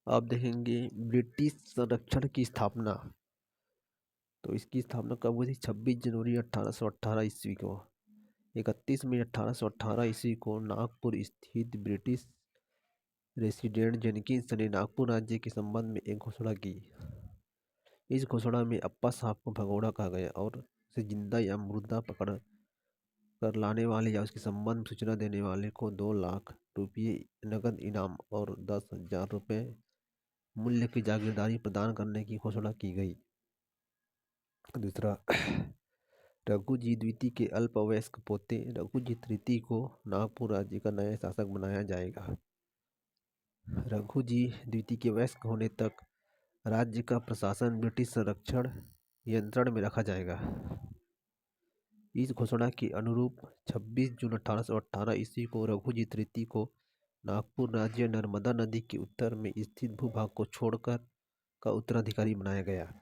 आप देखेंगे ब्रिटिश संरक्षण की स्थापना। तो इसकी स्थापना कब हुई थी? 26 जनवरी 1818 ईस्वी को। 31 मई 1818 ईस्वी को नागपुर स्थित ब्रिटिश रेसिडेंट जेनकिंस ने नागपुर राज्य के संबंध में एक घोषणा की। इस घोषणा में अप्पा साहब को भगोड़ा कहा गया और उसे जिंदा या मुर्दा पकड़ कर लाने वाले या उसके संबंध में सूचना देने वाले को 2 लाख रुपये नगद इनाम और 10,000 रुपये मूल्य की जागीरदारी प्रदान करने की घोषणा की गई। दूसरा, रघुजी द्वितीय के अल्पवयस्क पोते रघुजी तृतीय को नागपुर राज्य का नया शासक बनाया जाएगा। रघुजी द्वितीय के वयस्क होने तक राज्य का प्रशासन ब्रिटिश संरक्षण नियंत्रण में रखा जाएगा। इस घोषणा के अनुरूप 26 जून 1818 ईस्वी को रघुजी तृतीय को नागपुर राज्य नर्मदा नदी के उत्तर में स्थित भूभाग को छोड़कर का उत्तराधिकारी बनाया गया।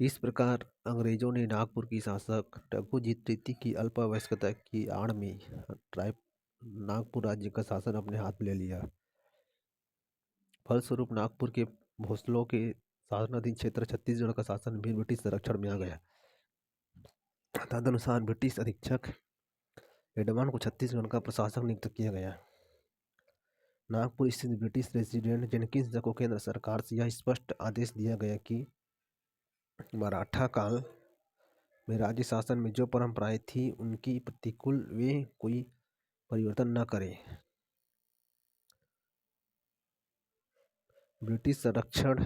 इस प्रकार अंग्रेजों ने नागपुर की शासक रघुजी तृतीय की अल्पवयस्कता की आड़ में नागपुर राज्य का शासन अपने हाथ में ले लिया। फलस्वरूप नागपुर के भोसलों के शासनाधीन क्षेत्र छत्तीसगढ़ का शासन भी ब्रिटिश संरक्षण में आ गया। तदनुसार ब्रिटिश अधीक्षक एडमंड को छत्तीसगढ़ का प्रशासक नियुक्त किया गया। नागपुर स्थित ब्रिटिश रेसिडेंट जेनकिंस को केंद्र सरकार से यह स्पष्ट आदेश दिया गया कि मराठा काल में राज्य शासन में जो परंपराएं थी उनकी प्रतिकूल वे कोई परिवर्तन न करें। ब्रिटिश संरक्षण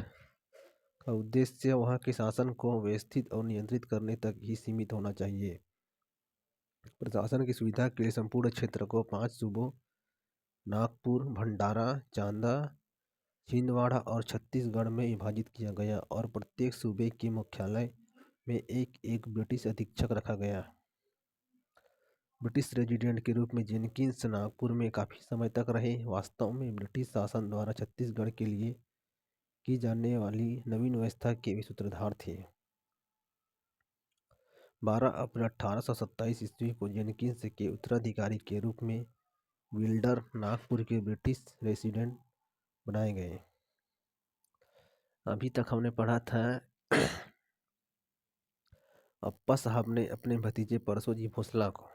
का उद्देश्य वहां के शासन को व्यवस्थित और नियंत्रित करने तक ही सीमित होना चाहिए। प्रशासन की सुविधा के लिए संपूर्ण क्षेत्र को 5 सूबों नागपुर, भंडारा, चांदा, छिंदवाड़ा और छत्तीसगढ़ में विभाजित किया गया और प्रत्येक सूबे के मुख्यालय में एक एक ब्रिटिश अधीक्षक रखा गया। ब्रिटिश रेजिडेंट के रूप में जेनकिंस नागपुर में काफ़ी समय तक रहे। वास्तव में ब्रिटिश शासन द्वारा छत्तीसगढ़ के लिए की जाने वाली नवीन व्यवस्था के वे सूत्रधार थे। 12 अप्रैल 1827 ईस्वी को जेनकिंस के उत्तराधिकारी के रूप में विल्डर नागपुर के ब्रिटिश रेसिडेंट बनाए गए। अभी तक हमने पढ़ा था अप्पा साहब ने अपने भतीजे परसोजी भोसला को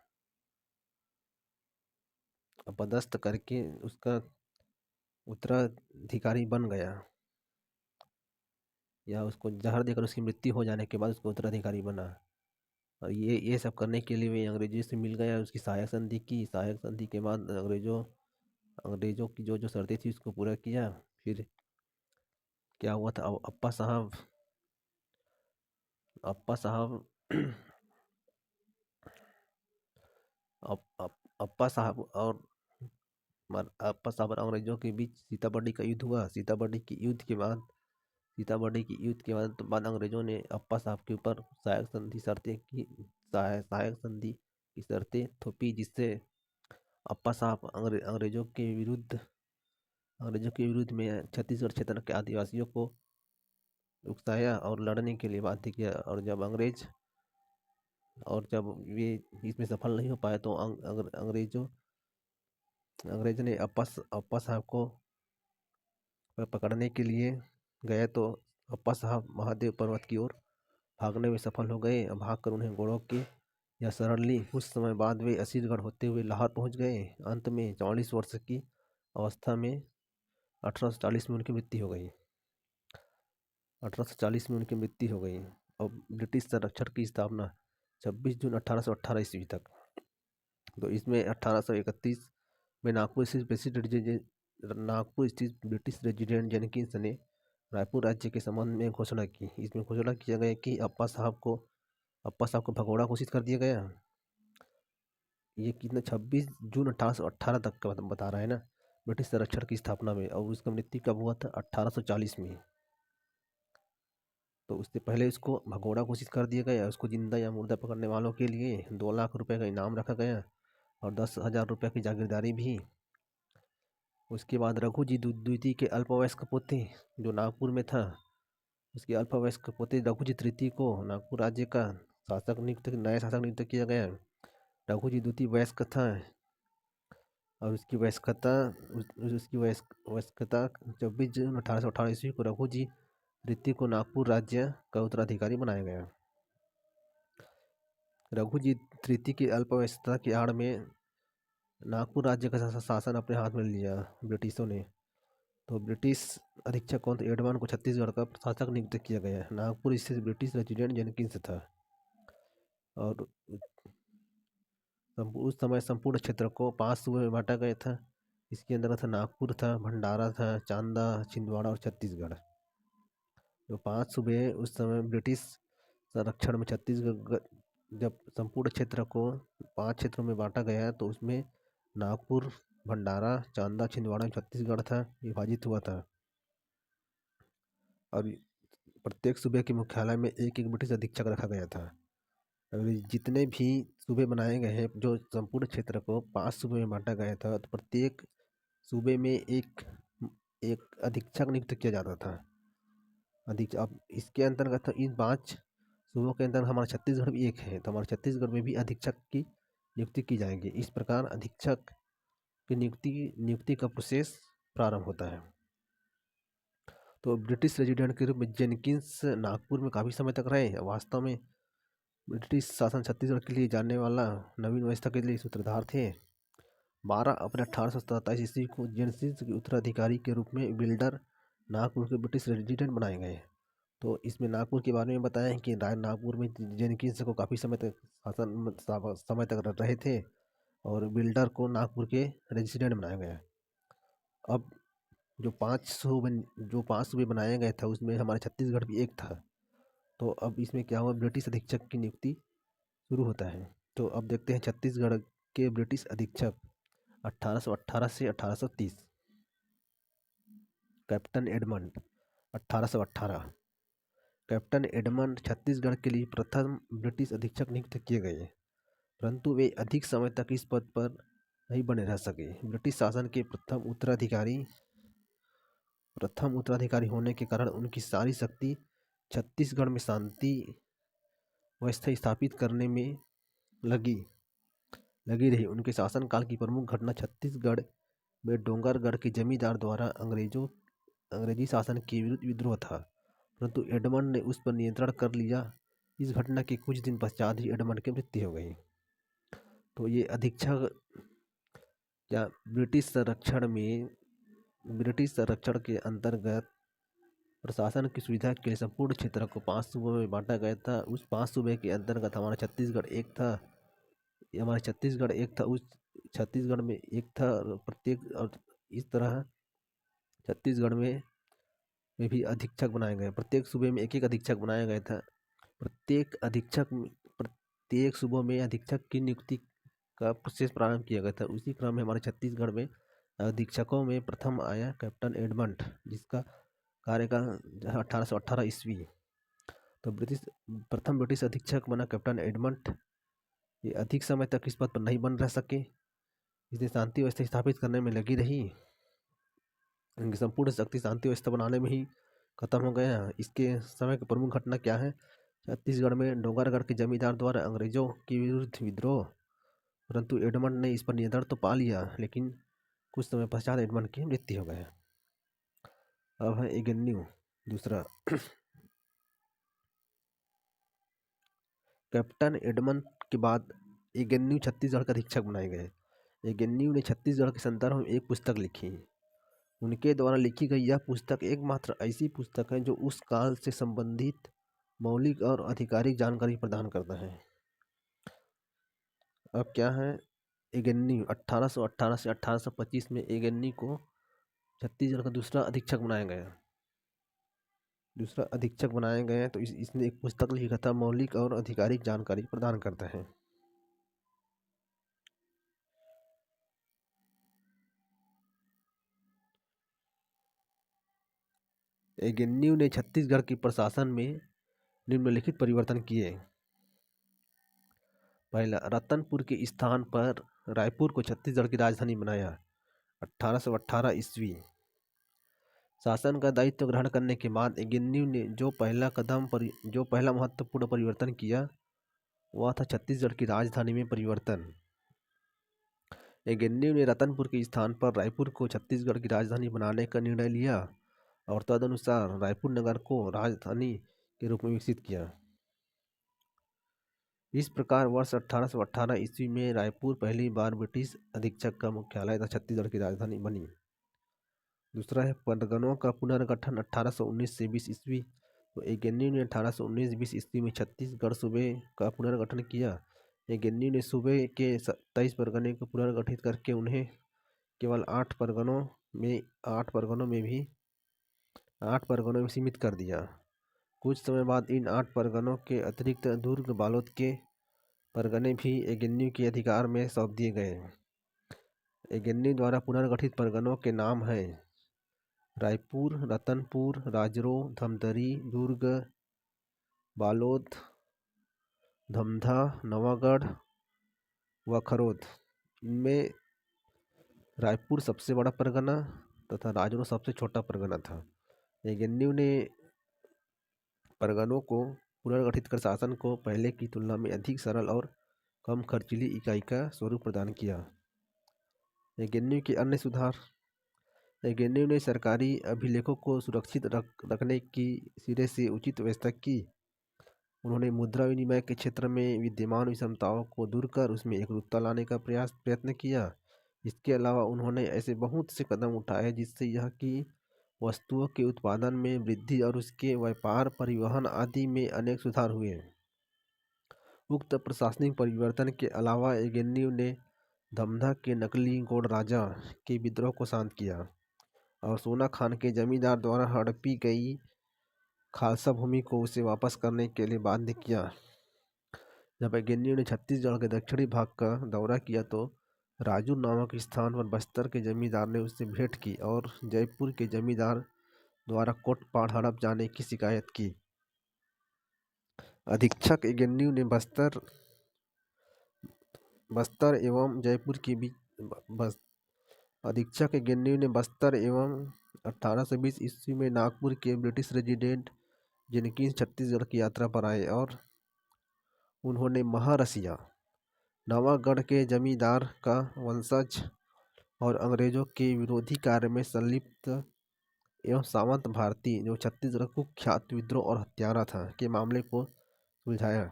अपदस्थ करके उसका उत्तराधिकारी बन गया, या उसको जहर देकर उसकी मृत्यु हो जाने के बाद उसको उत्तराधिकारी बना। और ये सब करने के लिए वे अंग्रेजों से मिल गया, उसकी सहायक संधि की। सहायक संधि के बाद अंग्रेजों की जो शर्तें थी उसको पूरा किया। फिर क्या हुआ था, अप्पा साहब अप्पा साहब और अंग्रेजों के बीच सीताबर्डी का युद्ध हुआ। सीताबर्डी के युद्ध के बाद अंग्रेजों ने अप्पा साहब के ऊपर सहायक संधि की शर्तें थोपी, जिससे अप्पा साहब अंग्रेजों के विरुद्ध में छत्तीसगढ़ क्षेत्र के आदिवासियों को उकसाया और लड़ने के लिए बाध्य किया। और जब वे इसमें सफल नहीं हो पाए तो अंग्रेज ने अप्पा साहब को पकड़ने के लिए गए, तो अप्पा साहब महादेव पर्वत की ओर भागने में सफल हो गए। भागकर उन्हें घोड़ों की यह शरण ली। कुछ समय बाद वे असीरगढ़ होते हुए लाहौर पहुंच गए। अंत में 44 वर्ष की अवस्था में 1840 में उनकी मृत्यु हो गई। 1840 में उनकी मृत्यु हो गई। और ब्रिटिश संरक्षण की स्थापना 26 जून 1818 ईस्वी तक। तो इसमें 1831 में नागपुर स्थित ब्रिटिश रेजिडेंट जेनकिंस ने रायपुर राज्य के संबंध में घोषणा की। इसमें घोषणा किया गया कि अप्पा साहब को भगोड़ा घोषित कर दिया गया। ये कितना 26 जून 1818 तक का बता रहा है ना, ब्रिटिश संरक्षण की स्थापना में। और उसका मृत्यु कब हुआ था? 1840 में। तो उससे पहले उसको भगोड़ा घोषित कर दिया गया। उसको जिंदा या मुर्दा पकड़ने वालों के लिए 2 लाख रुपए का इनाम रखा गया और 10,000 रुपये की जागीरदारी भी। उसके बाद रघुजी द्वितीय के अल्पवयस्क पोते जो नागपुर में था, उसके अल्पवयस्क पोते रघुजी तृतीय को नागपुर राज्य का नया शासक नियुक्त किया गया। रघुजी द्वितीय वयस्क था और उसकी वयस्कता उसकी वयस्कता 24 जून 1818 ईस्वी को रघुजी तृतीय को नागपुर राज्य का उत्तराधिकारी बनाया गया। रघुजी तृतीय की अल्पावस्था की आड़ में नागपुर राज्य का शासन अपने हाथ में लिया ब्रिटिशों ने। तो ब्रिटिश अधीक्षक कौन थे? एडमंड को छत्तीसगढ़ का प्रशासक नियुक्त किया गया। नागपुर स्थित ब्रिटिश रेजिडेंट जेनकिंस था और उस समय संपूर्ण क्षेत्र को 5 सूबे में बांटा गया था। इसके अंदर था नागपुर था, भंडारा था, चांदा, छिंदवाड़ा और छत्तीसगढ़। जो 5 सूबे उस समय ब्रिटिश संरक्षण में छत्तीसगढ़, जब संपूर्ण क्षेत्र को 5 क्षेत्रों में बांटा गया तो उसमें नागपुर, भंडारा, चांदा, छिंदवाड़ा, छत्तीसगढ़ था, विभाजित हुआ था। और प्रत्येक सूबे के मुख्यालय में एक एक ब्रिटिश अधीक्षक रखा गया था। और जितने भी सूबे बनाए गए हैं, जो संपूर्ण क्षेत्र को 5 सूबे में बांटा गया था, तो प्रत्येक सूबे में एक अधीक्षक नियुक्त किया जाता था। अब इसके अंतर्गत इन 5 सूबों के अंदर हमारा छत्तीसगढ़ भी एक है, तो हमारे छत्तीसगढ़ में भी अधीक्षक की नियुक्ति की जाएगी। इस प्रकार अधीक्षक की नियुक्ति का प्रोसेस प्रारंभ होता है। तो ब्रिटिश रेजिडेंट के रूप में जेनकिंस नागपुर में काफ़ी समय तक रहे। वास्तव में ब्रिटिश शासन छत्तीसगढ़ के लिए जानने वाला नवीन व्यवस्था के लिए सूत्रधार थे। 12 अप्रैल 1827 ईस्वी को जेनकिंस के उत्तराधिकारी के रूप में बिल्डर नागपुर के ब्रिटिश रेजिडेंट बनाए गए। तो इसमें नागपुर के बारे में बताया है कि नागपुर में जेनकिंस को काफ़ी समय तक रहे थे और बिल्डर को नागपुर के रेजिडेंट बनाया गया। अब जो 5 सूबे बनाए गए थे उसमें हमारा छत्तीसगढ़ भी एक था। तो अब इसमें क्या हुआ, ब्रिटिश अधीक्षक की नियुक्ति शुरू होता है। तो अब देखते हैं छत्तीसगढ़ के ब्रिटिश अधीक्षक 1818 से 1830। Captain Edmund 1818। Captain Edmund Chhattisgarh के लिए प्रथम ब्रिटिश अधीक्षक नियुक्त किए गए, परंतु वे अधिक समय तक इस पद पर नहीं बने रह सके। ब्रिटिश शासन के प्रथम उत्तराधिकारी होने के कारण उनकी सारी शक्ति छत्तीसगढ़ में शांति व्यवस्था स्थापित करने में लगी रही। उनके शासनकाल की प्रमुख घटना छत्तीसगढ़ में डोंगरगढ़ के जमींदार द्वारा अंग्रेजी शासन के विरुद्ध विद्रोह था, परंतु एडमंड ने उस पर नियंत्रण कर लिया। इस घटना के कुछ दिन पश्चात ही एडमंड की मृत्यु हो गई। तो ये अधीक्षक या ब्रिटिश संरक्षण के अंतर्गत प्रशासन की सुविधा के लिए संपूर्ण क्षेत्र को 5 सूबों में बांटा गया था। उस 5 सूबे के अंतर्गत हमारा छत्तीसगढ़ एक था। उस छत्तीसगढ़ में एक था प्रत्येक, और इस तरह छत्तीसगढ़ में भी अधीक्षक बनाए गए। प्रत्येक सूबे में एक एक अधीक्षक बनाया गया था। प्रत्येक सूबों में अधीक्षक की नियुक्ति का प्रोसेस प्रारंभ किया गया था। उसी क्रम में हमारे छत्तीसगढ़ में अधीक्षकों में प्रथम आया कैप्टन एडमंड, जिसका कार्यकाल 1818 ईस्वी। तो प्रथम ब्रिटिश अधीक्षक बना कैप्टन एडमंड। ये अधिक समय तक इस पद पर नहीं बन रह सके, इसने शांति व्यवस्था स्थापित करने में लगी रही। इनकी संपूर्ण शक्ति शांति व्यवस्था बनाने में ही खत्म हो गया। इसके समय की प्रमुख घटना क्या है? छत्तीसगढ़ में डोंगरगढ़ के जमींदार द्वारा अंग्रेजों के विरुद्ध विद्रोह, परंतु एडमंड ने इस पर नियंत्रण तो पा लिया, लेकिन कुछ समय पश्चात एडमंड की मृत्यु हो गई। अब है एगेन्यू दूसरा। कैप्टन एडमंड के बाद एगेन्यू छत्तीसगढ़ के अधीक्षक बनाए गए। एगेन्यू ने छत्तीसगढ़ के संदर्भ में एक पुस्तक लिखी। उनके द्वारा लिखी गई यह पुस्तक एकमात्र ऐसी पुस्तक है जो उस काल से संबंधित मौलिक और आधिकारिक जानकारी प्रदान करता है। अब क्या है, एगेन्यू 1818 से 1825 में एगेन्यू को छत्तीसगढ़ का दूसरा अधीक्षक बनाया गया। तो इसने एक पुस्तक लिखा था, मौलिक और आधिकारिक जानकारी प्रदान करता है। एगेन्यू ने छत्तीसगढ़ के प्रशासन में निम्नलिखित परिवर्तन किए। पहला, रतनपुर के स्थान पर रायपुर को छत्तीसगढ़ की राजधानी बनाया 1818 ईस्वी। शासन का दायित्व ग्रहण करने के बाद एगेन्यू ने जो पहला महत्वपूर्ण परिवर्तन किया वह था छत्तीसगढ़ की राजधानी में परिवर्तन। एगेन्यू ने रतनपुर के स्थान पर रायपुर को छत्तीसगढ़ की राजधानी बनाने का निर्णय लिया और तदनुसार रायपुर नगर को राजधानी के रूप में विकसित किया। इस प्रकार वर्ष 1818 ईस्वी में रायपुर पहली बार ब्रिटिश अधीक्षक का मुख्यालय तथा छत्तीसगढ़ की राजधानी बनी। दूसरा है परगनों का पुनर्गठन 1819 से 20 ईस्वी। तो एगेन्यू ने 1819-20 ईस्वी में छत्तीसगढ़ सूबे का पुनर्गठन किया। एगेन्यू ने सूबे के 27 परगने को पुनर्गठित करके उन्हें केवल 8 परगनों में सीमित कर दिया। कुछ समय बाद इन 8 परगनों के अतिरिक्त दुर्ग बालोद के परगने भी एगेन्यू के अधिकार में सौंप दिए गए। एगेन्यू द्वारा पुनर्गठित परगनों के नाम हैं रायपुर, रतनपुर, राजरो, धमतरी, दुर्ग, बालोद, धमधा, नवागढ़ व खरोद। इनमें रायपुर सबसे बड़ा परगना तथा राजरो सबसे छोटा परगना था। एगेन्यू ने परगनों को पुनर्गठित कर शासन को पहले की तुलना में अधिक सरल और कम खर्चीली इकाई का स्वरूप प्रदान किया। एगेन्यू के अन्य सुधार। एगेन्यू ने सरकारी अभिलेखों को सुरक्षित रखने की सिरे से उचित व्यवस्था की। उन्होंने मुद्रा विनिमय के क्षेत्र में विद्यमान विषमताओं को दूर कर उसमें एकरूपता लाने का प्रयत्न किया। इसके अलावा उन्होंने ऐसे बहुत से कदम उठाए जिससे यह कि वस्तुओं के उत्पादन में वृद्धि और उसके व्यापार, परिवहन आदि में अनेक सुधार हुए। उक्त प्रशासनिक परिवर्तन के अलावा एगेन्यू ने धमधा के नकली गोंड राजा के विद्रोह को शांत किया और सोना खान के जमींदार द्वारा हड़पी गई खालसा भूमि को उसे वापस करने के लिए बाध्य किया। जब एगेन्यू ने छत्तीसगढ़ के दक्षिणी भाग का दौरा किया तो राजू नामक स्थान पर बस्तर के जमींदार ने उससे भेंट की और जयपुर के जमींदार द्वारा कोटपाड़ हड़प जाने की शिकायत की। अधीक्षक एगेन्यू ने बस्तर एवं जयपुर के बीच अधीक्षक एगेन्यू ने बस्तर एवं 1820 ईस्वी में नागपुर के ब्रिटिश रेजिडेंट जेनकिंस छत्तीसगढ़ की यात्रा पर आए और उन्होंने महारसिया, नवागढ़ के जमींदार का वंशज और अंग्रेजों के विरोधी कार्य में संलिप्त एवं सामंत भारती जो छत्तीसगढ़ कुख्यात विद्रोह और हत्यारा था के मामले को सुलझाया।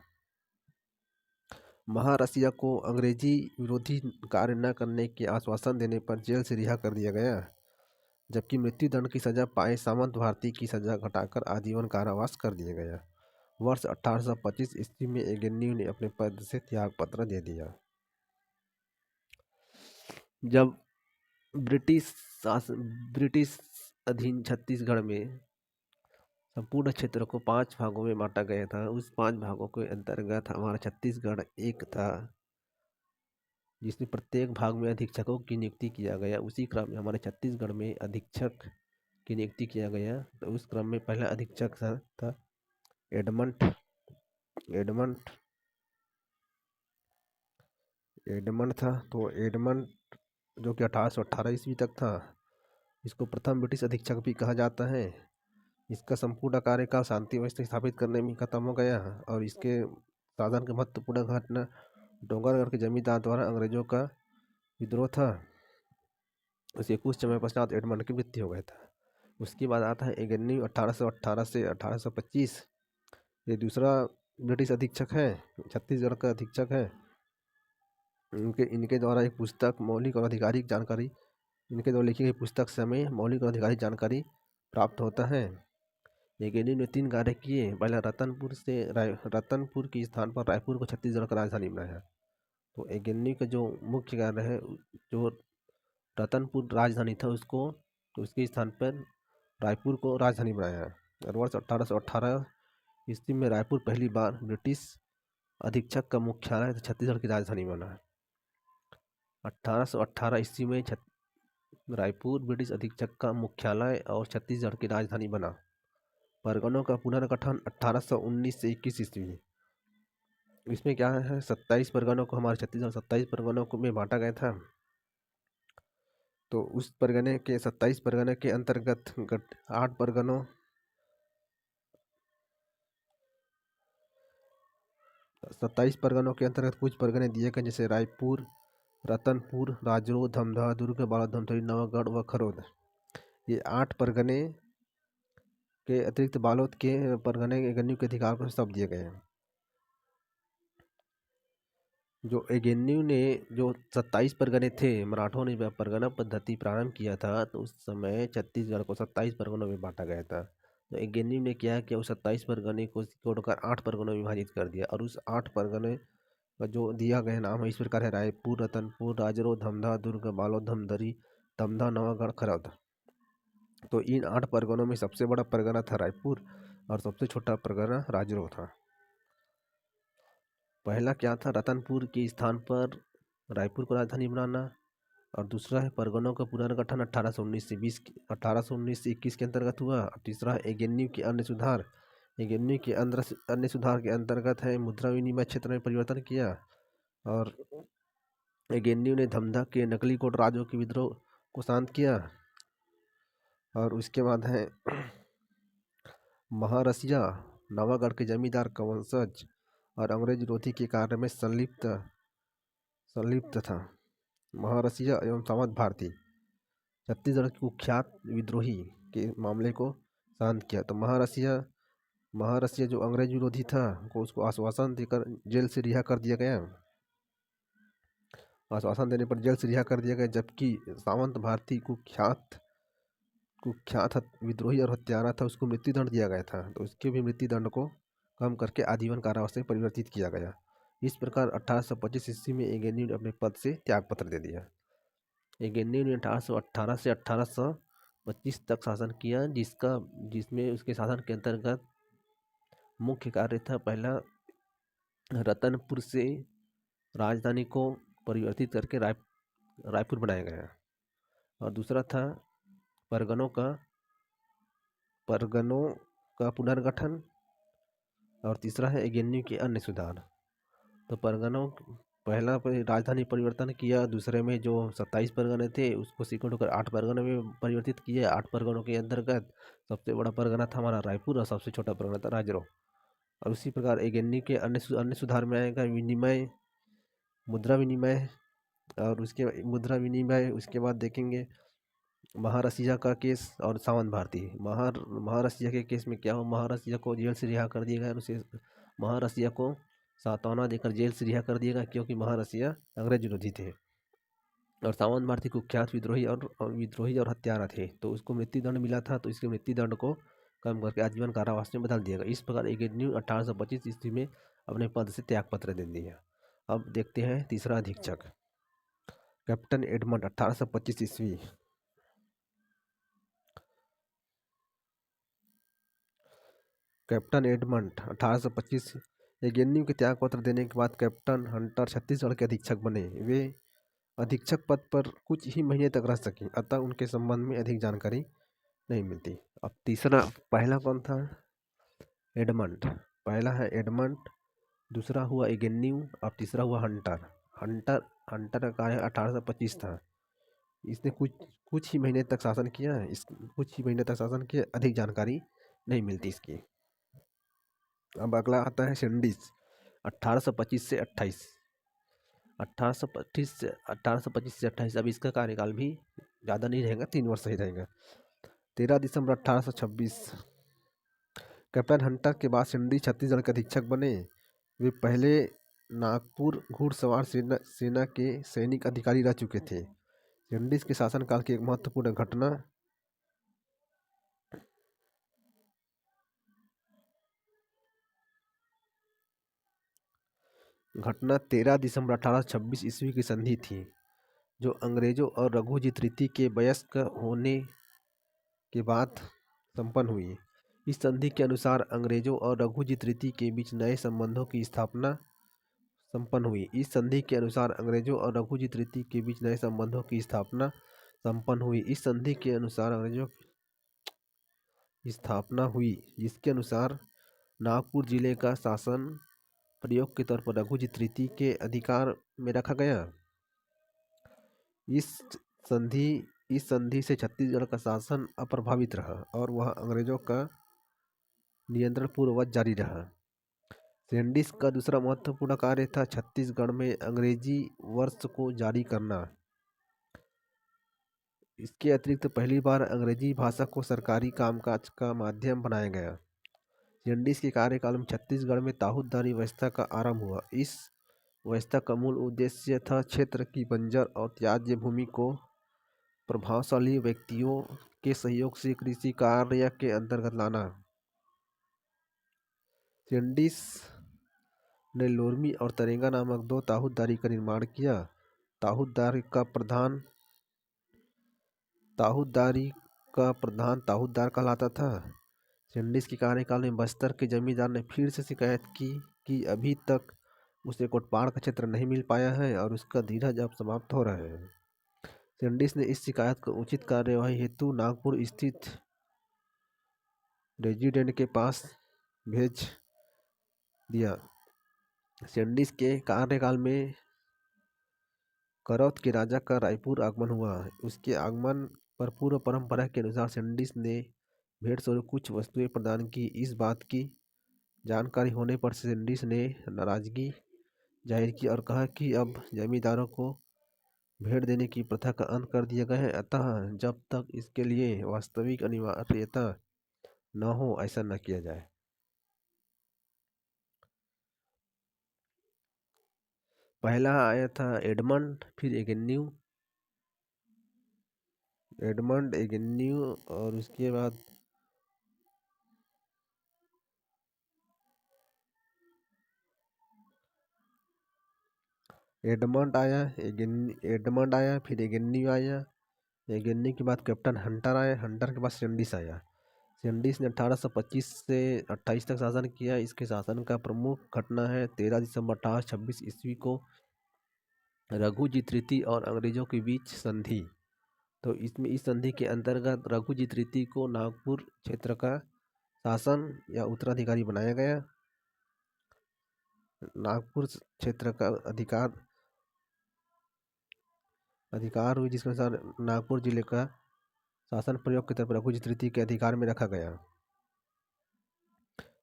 महारसिया को अंग्रेजी विरोधी कार्य न करने के आश्वासन देने पर जेल से रिहा कर दिया गया, जबकि मृत्युदंड की सजा पाए सामंत भारती की सजा घटाकर आजीवन कारावास कर दिया गया। वर्ष 1825 ईस्वी में एगेन्यू ने अपने पद से त्यागपत्र दे दिया। जब ब्रिटिश अधीन छत्तीसगढ़ में संपूर्ण क्षेत्र को 5 भागों में बांटा गया था। उस 5 भागों के अंतर्गत हमारा छत्तीसगढ़ एक था, जिसमें प्रत्येक भाग में अधीक्षकों की नियुक्ति किया गया। उसी क्रम में हमारे छत्तीसगढ़ में अधीक्षक की नियुक्ति किया गया। तो उस क्रम में पहला अधीक्षक था एडमंड था। तो एडमंड जो कि 1818 ईस्वी तक था, इसको प्रथम ब्रिटिश अधीक्षक भी कहा जाता है। इसका संपूर्ण कार्यकाल शांति व्यवस्था स्थापित करने में खत्म हो गया और इसके शासन की महत्वपूर्ण घटना डोंगरगढ़ के जमींदार द्वारा अंग्रेजों का विद्रोह था। उसके कुछ समय पश्चात एडमंड की मृत्यु हो गया था। उसके बाद आता है एगेन्यू 1818 से 1825। ये दूसरा ब्रिटिश अधीक्षक है, छत्तीसगढ़ का अधीक्षक है। इनके द्वारा एक पुस्तक मौलिक और आधिकारिक जानकारी, इनके द्वारा लिखी गई पुस्तक से हमें मौलिक और आधिकारिक जानकारी प्राप्त होता है। एगेन्यू ने 3 कार्य किए। पहला, रतनपुर के स्थान पर रायपुर को छत्तीसगढ़ का राजधानी बनाया। तो एगेन्यू का जो मुख्य कार्य है, जो रतनपुर राजधानी था उसको, तो उसके स्थान पर रायपुर को राजधानी बनाया। और वर्ष 1818 ईस्वी में रायपुर पहली बार ब्रिटिश अधीक्षक का मुख्यालय छत्तीसगढ़ की राजधानी बना। 1818 ईस्वी में रायपुर ब्रिटिश अधीक्षक का मुख्यालय और छत्तीसगढ़ की राजधानी बना। परगनों का पुनर्गठन 1819 से 21 ईस्वी। इसमें क्या है, 27 परगनों को हमारे छत्तीसगढ़ 27 परगनों को में बांटा गया था। तो उस परगने के 27 परगने के अंतर्गत 8 परगनों 27 परगनों के अंतर्गत कुछ परगने दिए गए, जैसे रायपुर, रतनपुर, राजरो, धमधा, दुर्ग, बालोद, धमतरी, नवागढ़ व खरोद। ये 8 परगने के अतिरिक्त बालोद के परगने एगेन्यू के अधिकार को सौंप दिए गए हैं। जो एगेन्यू ने जो 27 परगने थे, मराठों ने जब परगना पद्धति प्रारंभ किया था तो उस समय छत्तीसगढ़ को 27 परगनों में बांटा गया था। तो एगेन्यू ने क्या किया, उस 27 परगने को तोड़कर 8 परगनों में विभाजित कर दिया और उस 8 परगने का जो दिया गया नाम है इस प्रकार है: रायपुर, रतनपुर, राजरो, धमधा, दुर्ग, बालोद, धमतरी, तमधा, नवागढ़, खरौद। तो इन 8 परगनों में सबसे बड़ा परगना था रायपुर और सबसे छोटा परगना राजरो था। पहला क्या था, रतनपुर के स्थान पर रायपुर को राजधानी बनाना, और दूसरा है परगनों का पुनर्गठन 1819 से 21 के अंतर्गत हुआ। और तीसरा है एगेन्यू के अन्य सुधार। एगेन्यू के अन्य सुधार के अंतर्गत है मुद्रा विनिमय क्षेत्र में परिवर्तन किया, और एगेन्यू ने धमधा के नकली कोट राजों के विद्रोह को शांत किया। और उसके बाद है महारसिया, नवागढ़ के जमींदार का वंशज और अंग्रेज विरोधी के कार्य में संलिप्त था। महारसिया एवं सामंत भारती छत्तीसगढ़ के कुख्यात विद्रोही के मामले को शांत किया। तो महारसिया जो अंग्रेज विरोधी था को उसको आश्वासन देकर जेल से रिहा कर दिया गया। आश्वासन देने पर जेल से रिहा कर दिया गया, जबकि सामंत भारती कुख्यात विद्रोही और हत्यारा था, उसको मृत्युदंड दिया गया था। तो उसके भी मृत्युदंड को कम करके आजीवन कारावास में परिवर्तित किया गया। इस प्रकार 1825 ईस्वी में एगेन्यू ने अपने पद से त्यागपत्र दे दिया। एगेन्यू ने 1818 से 1825 तक शासन किया, जिसमें उसके शासन के अंतर्गत मुख्य कार्य था: पहला, रतनपुर से राजधानी को परिवर्तित करके रायपुर बनाया गया, और दूसरा था परगनों का पुनर्गठन, और तीसरा है एगेन्यू के अन्य सुधार। तो पहला राजधानी परिवर्तन किया, दूसरे में जो 27 परगने थे उसको सिकुड़ कर 8 परगनों में परिवर्तित किया। 8 परगनों के अंतर्गत सबसे बड़ा परगना था हमारा रायपुर और सबसे छोटा परगना था राजरो। और उसी प्रकार एगेन्यू के अन्य सुधार में आएगा मुद्रा विनिमय, और उसके बाद देखेंगे महारसिया का केस और सामंत भारती। महारसिया के केस में क्या हुआ, महारसिया को जेल से रिहा कर दिया गया, उसे महारसिया को सांत्वना देकर जेल से रिहा कर दिया गया, क्योंकि महारसिया अंग्रेज विरोधी थे और सामंत भारती कुख्यात विद्रोही और हत्यारा थे। तो उसको मृत्युदंड मिला था, तो इसके मृत्युदंड को कम करके आजीवन कारावास में बदल दिया गया। इस प्रकार एगेन्यू 1825 ईस्वी में अपने पद से त्यागपत्र दे दिया। अब देखते हैं तीसरा अधीक्षक, कैप्टन एडमंड, 1825 ईस्वी। कैप्टन एडमंड 1825 एगेन्यू के त्यागपत्र देने के बाद कैप्टन हंटर छत्तीसगढ़ के अधीक्षक बने। वे अधीक्षक पद पर कुछ ही महीने तक रह सके, अतः उनके संबंध में अधिक जानकारी नहीं मिलती। अब तीसरा, पहला कौन था, एडमंड। पहला है एडमंड, दूसरा हुआ एगेन्यू, अब तीसरा हुआ हंटर का कार्य 1825 था। इसने कुछ ही महीने तक शासन किया, अधिक जानकारी नहीं मिलती इसकी। अब अगला आता है सिंडिस, 1825 से 28। 1825 से 28। अब इसका कार्यकाल भी ज़्यादा नहीं रहेगा, 3 वर्ष ही रहेगा। 13 दिसंबर 1826 कैप्टन हंटर के बाद सिंडिस छत्तीसगढ़ के अधीक्षक बने। वे पहले नागपुर घुड़सवार सेना के सैनिक अधिकारी रह चुके थे। सिंडिस के शासनकाल की एक महत्वपूर्ण घटना 13 दिसंबर 1826 ईस्वी की संधि थी, जो अंग्रेजों और रघुजी तृतीय के वयस्क होने के बाद संपन्न हुई। इस संधि के अनुसार अंग्रेजों और रघुजी तृतीय के बीच नए संबंधों की स्थापना संपन्न हुई। इस संधि के अनुसार अंग्रेजों और रघुजी तृतीय के बीच नए संबंधों की स्थापना संपन्न हुई। इस संधि के अनुसार अंग्रेजों की स्थापना हुई, जिसके अनुसार नागपुर जिले का शासन प्रयोग के तौर पर रघुजी तृतीय के अधिकार में रखा गया। इस संधि से छत्तीसगढ़ का शासन अप्रभावित रहा और वह अंग्रेजों का नियंत्रण पूर्ववत जारी रहा। सैंडिस का दूसरा महत्वपूर्ण कार्य था छत्तीसगढ़ में अंग्रेजी वर्ष को जारी करना। इसके अतिरिक्त पहली बार अंग्रेजी भाषा को सरकारी कामकाज का माध्यम बनाया गया। सैंडिस के कार्यकाल में छत्तीसगढ़ में ताहूदारी व्यवस्था का आरंभ हुआ। इस व्यवस्था का मूल उद्देश्य था क्षेत्र की बंजर और त्याज्य भूमि को प्रभावशाली व्यक्तियों के सहयोग से कृषि कार्य के अंतर्गत लाना। सैंडिस ने लोरमी और तरेंगा नामक दो ताहूदारी का निर्माण किया। ताहूदारी का प्रधान ताहूदार कहलाता था। सैंडिस के कार्यकाल में बस्तर के जमींदार ने फिर से शिकायत की कि अभी तक उसे कोटपाड़ का क्षेत्र नहीं मिल पाया है और उसका धीरज अब समाप्त हो रहा है। सैंडिस ने इस शिकायत को उचित कार्यवाही हेतु नागपुर स्थित रेजिडेंट के पास भेज दिया। सैंडिस के कार्यकाल में करौत के राजा का रायपुर आगमन हुआ। उसके आगमन पर पूर्व परंपरा के अनुसार सैंडिस ने भेंट स्वरूप कुछ वस्तुएं प्रदान की। इस बात की जानकारी होने पर सैंडिस ने नाराजगी जाहिर की और कहा कि अब जमींदारों को भेंट देने की प्रथा का अंत कर दिया गया है, अतः जब तक इसके लिए वास्तविक अनिवार्यता न हो ऐसा न किया जाए। पहला आया था एडमंड, फिर एगेन्यू और उसके बाद एडमंड आया, फिर एगेन्यू आया। एगेन्यू के बाद कैप्टन हंटर आया। हंटर के बाद सैंडिस आया। सैंडिस ने 1825 से 28 तक शासन किया। इसके शासन का प्रमुख घटना है 13 दिसंबर 1826 ईस्वी को रघुजी तृतीय और अंग्रेजों के बीच संधि। तो इसमें इस संधि के अंतर्गत रघुजी तृतीय को नागपुर क्षेत्र का शासन या उत्तराधिकारी बनाया गया। नागपुर क्षेत्र का अधिकार हुई जिसके अनुसार नागपुर जिले का शासन प्रयोग की तरफ रघुजी तृतीय के अधिकार में रखा गया।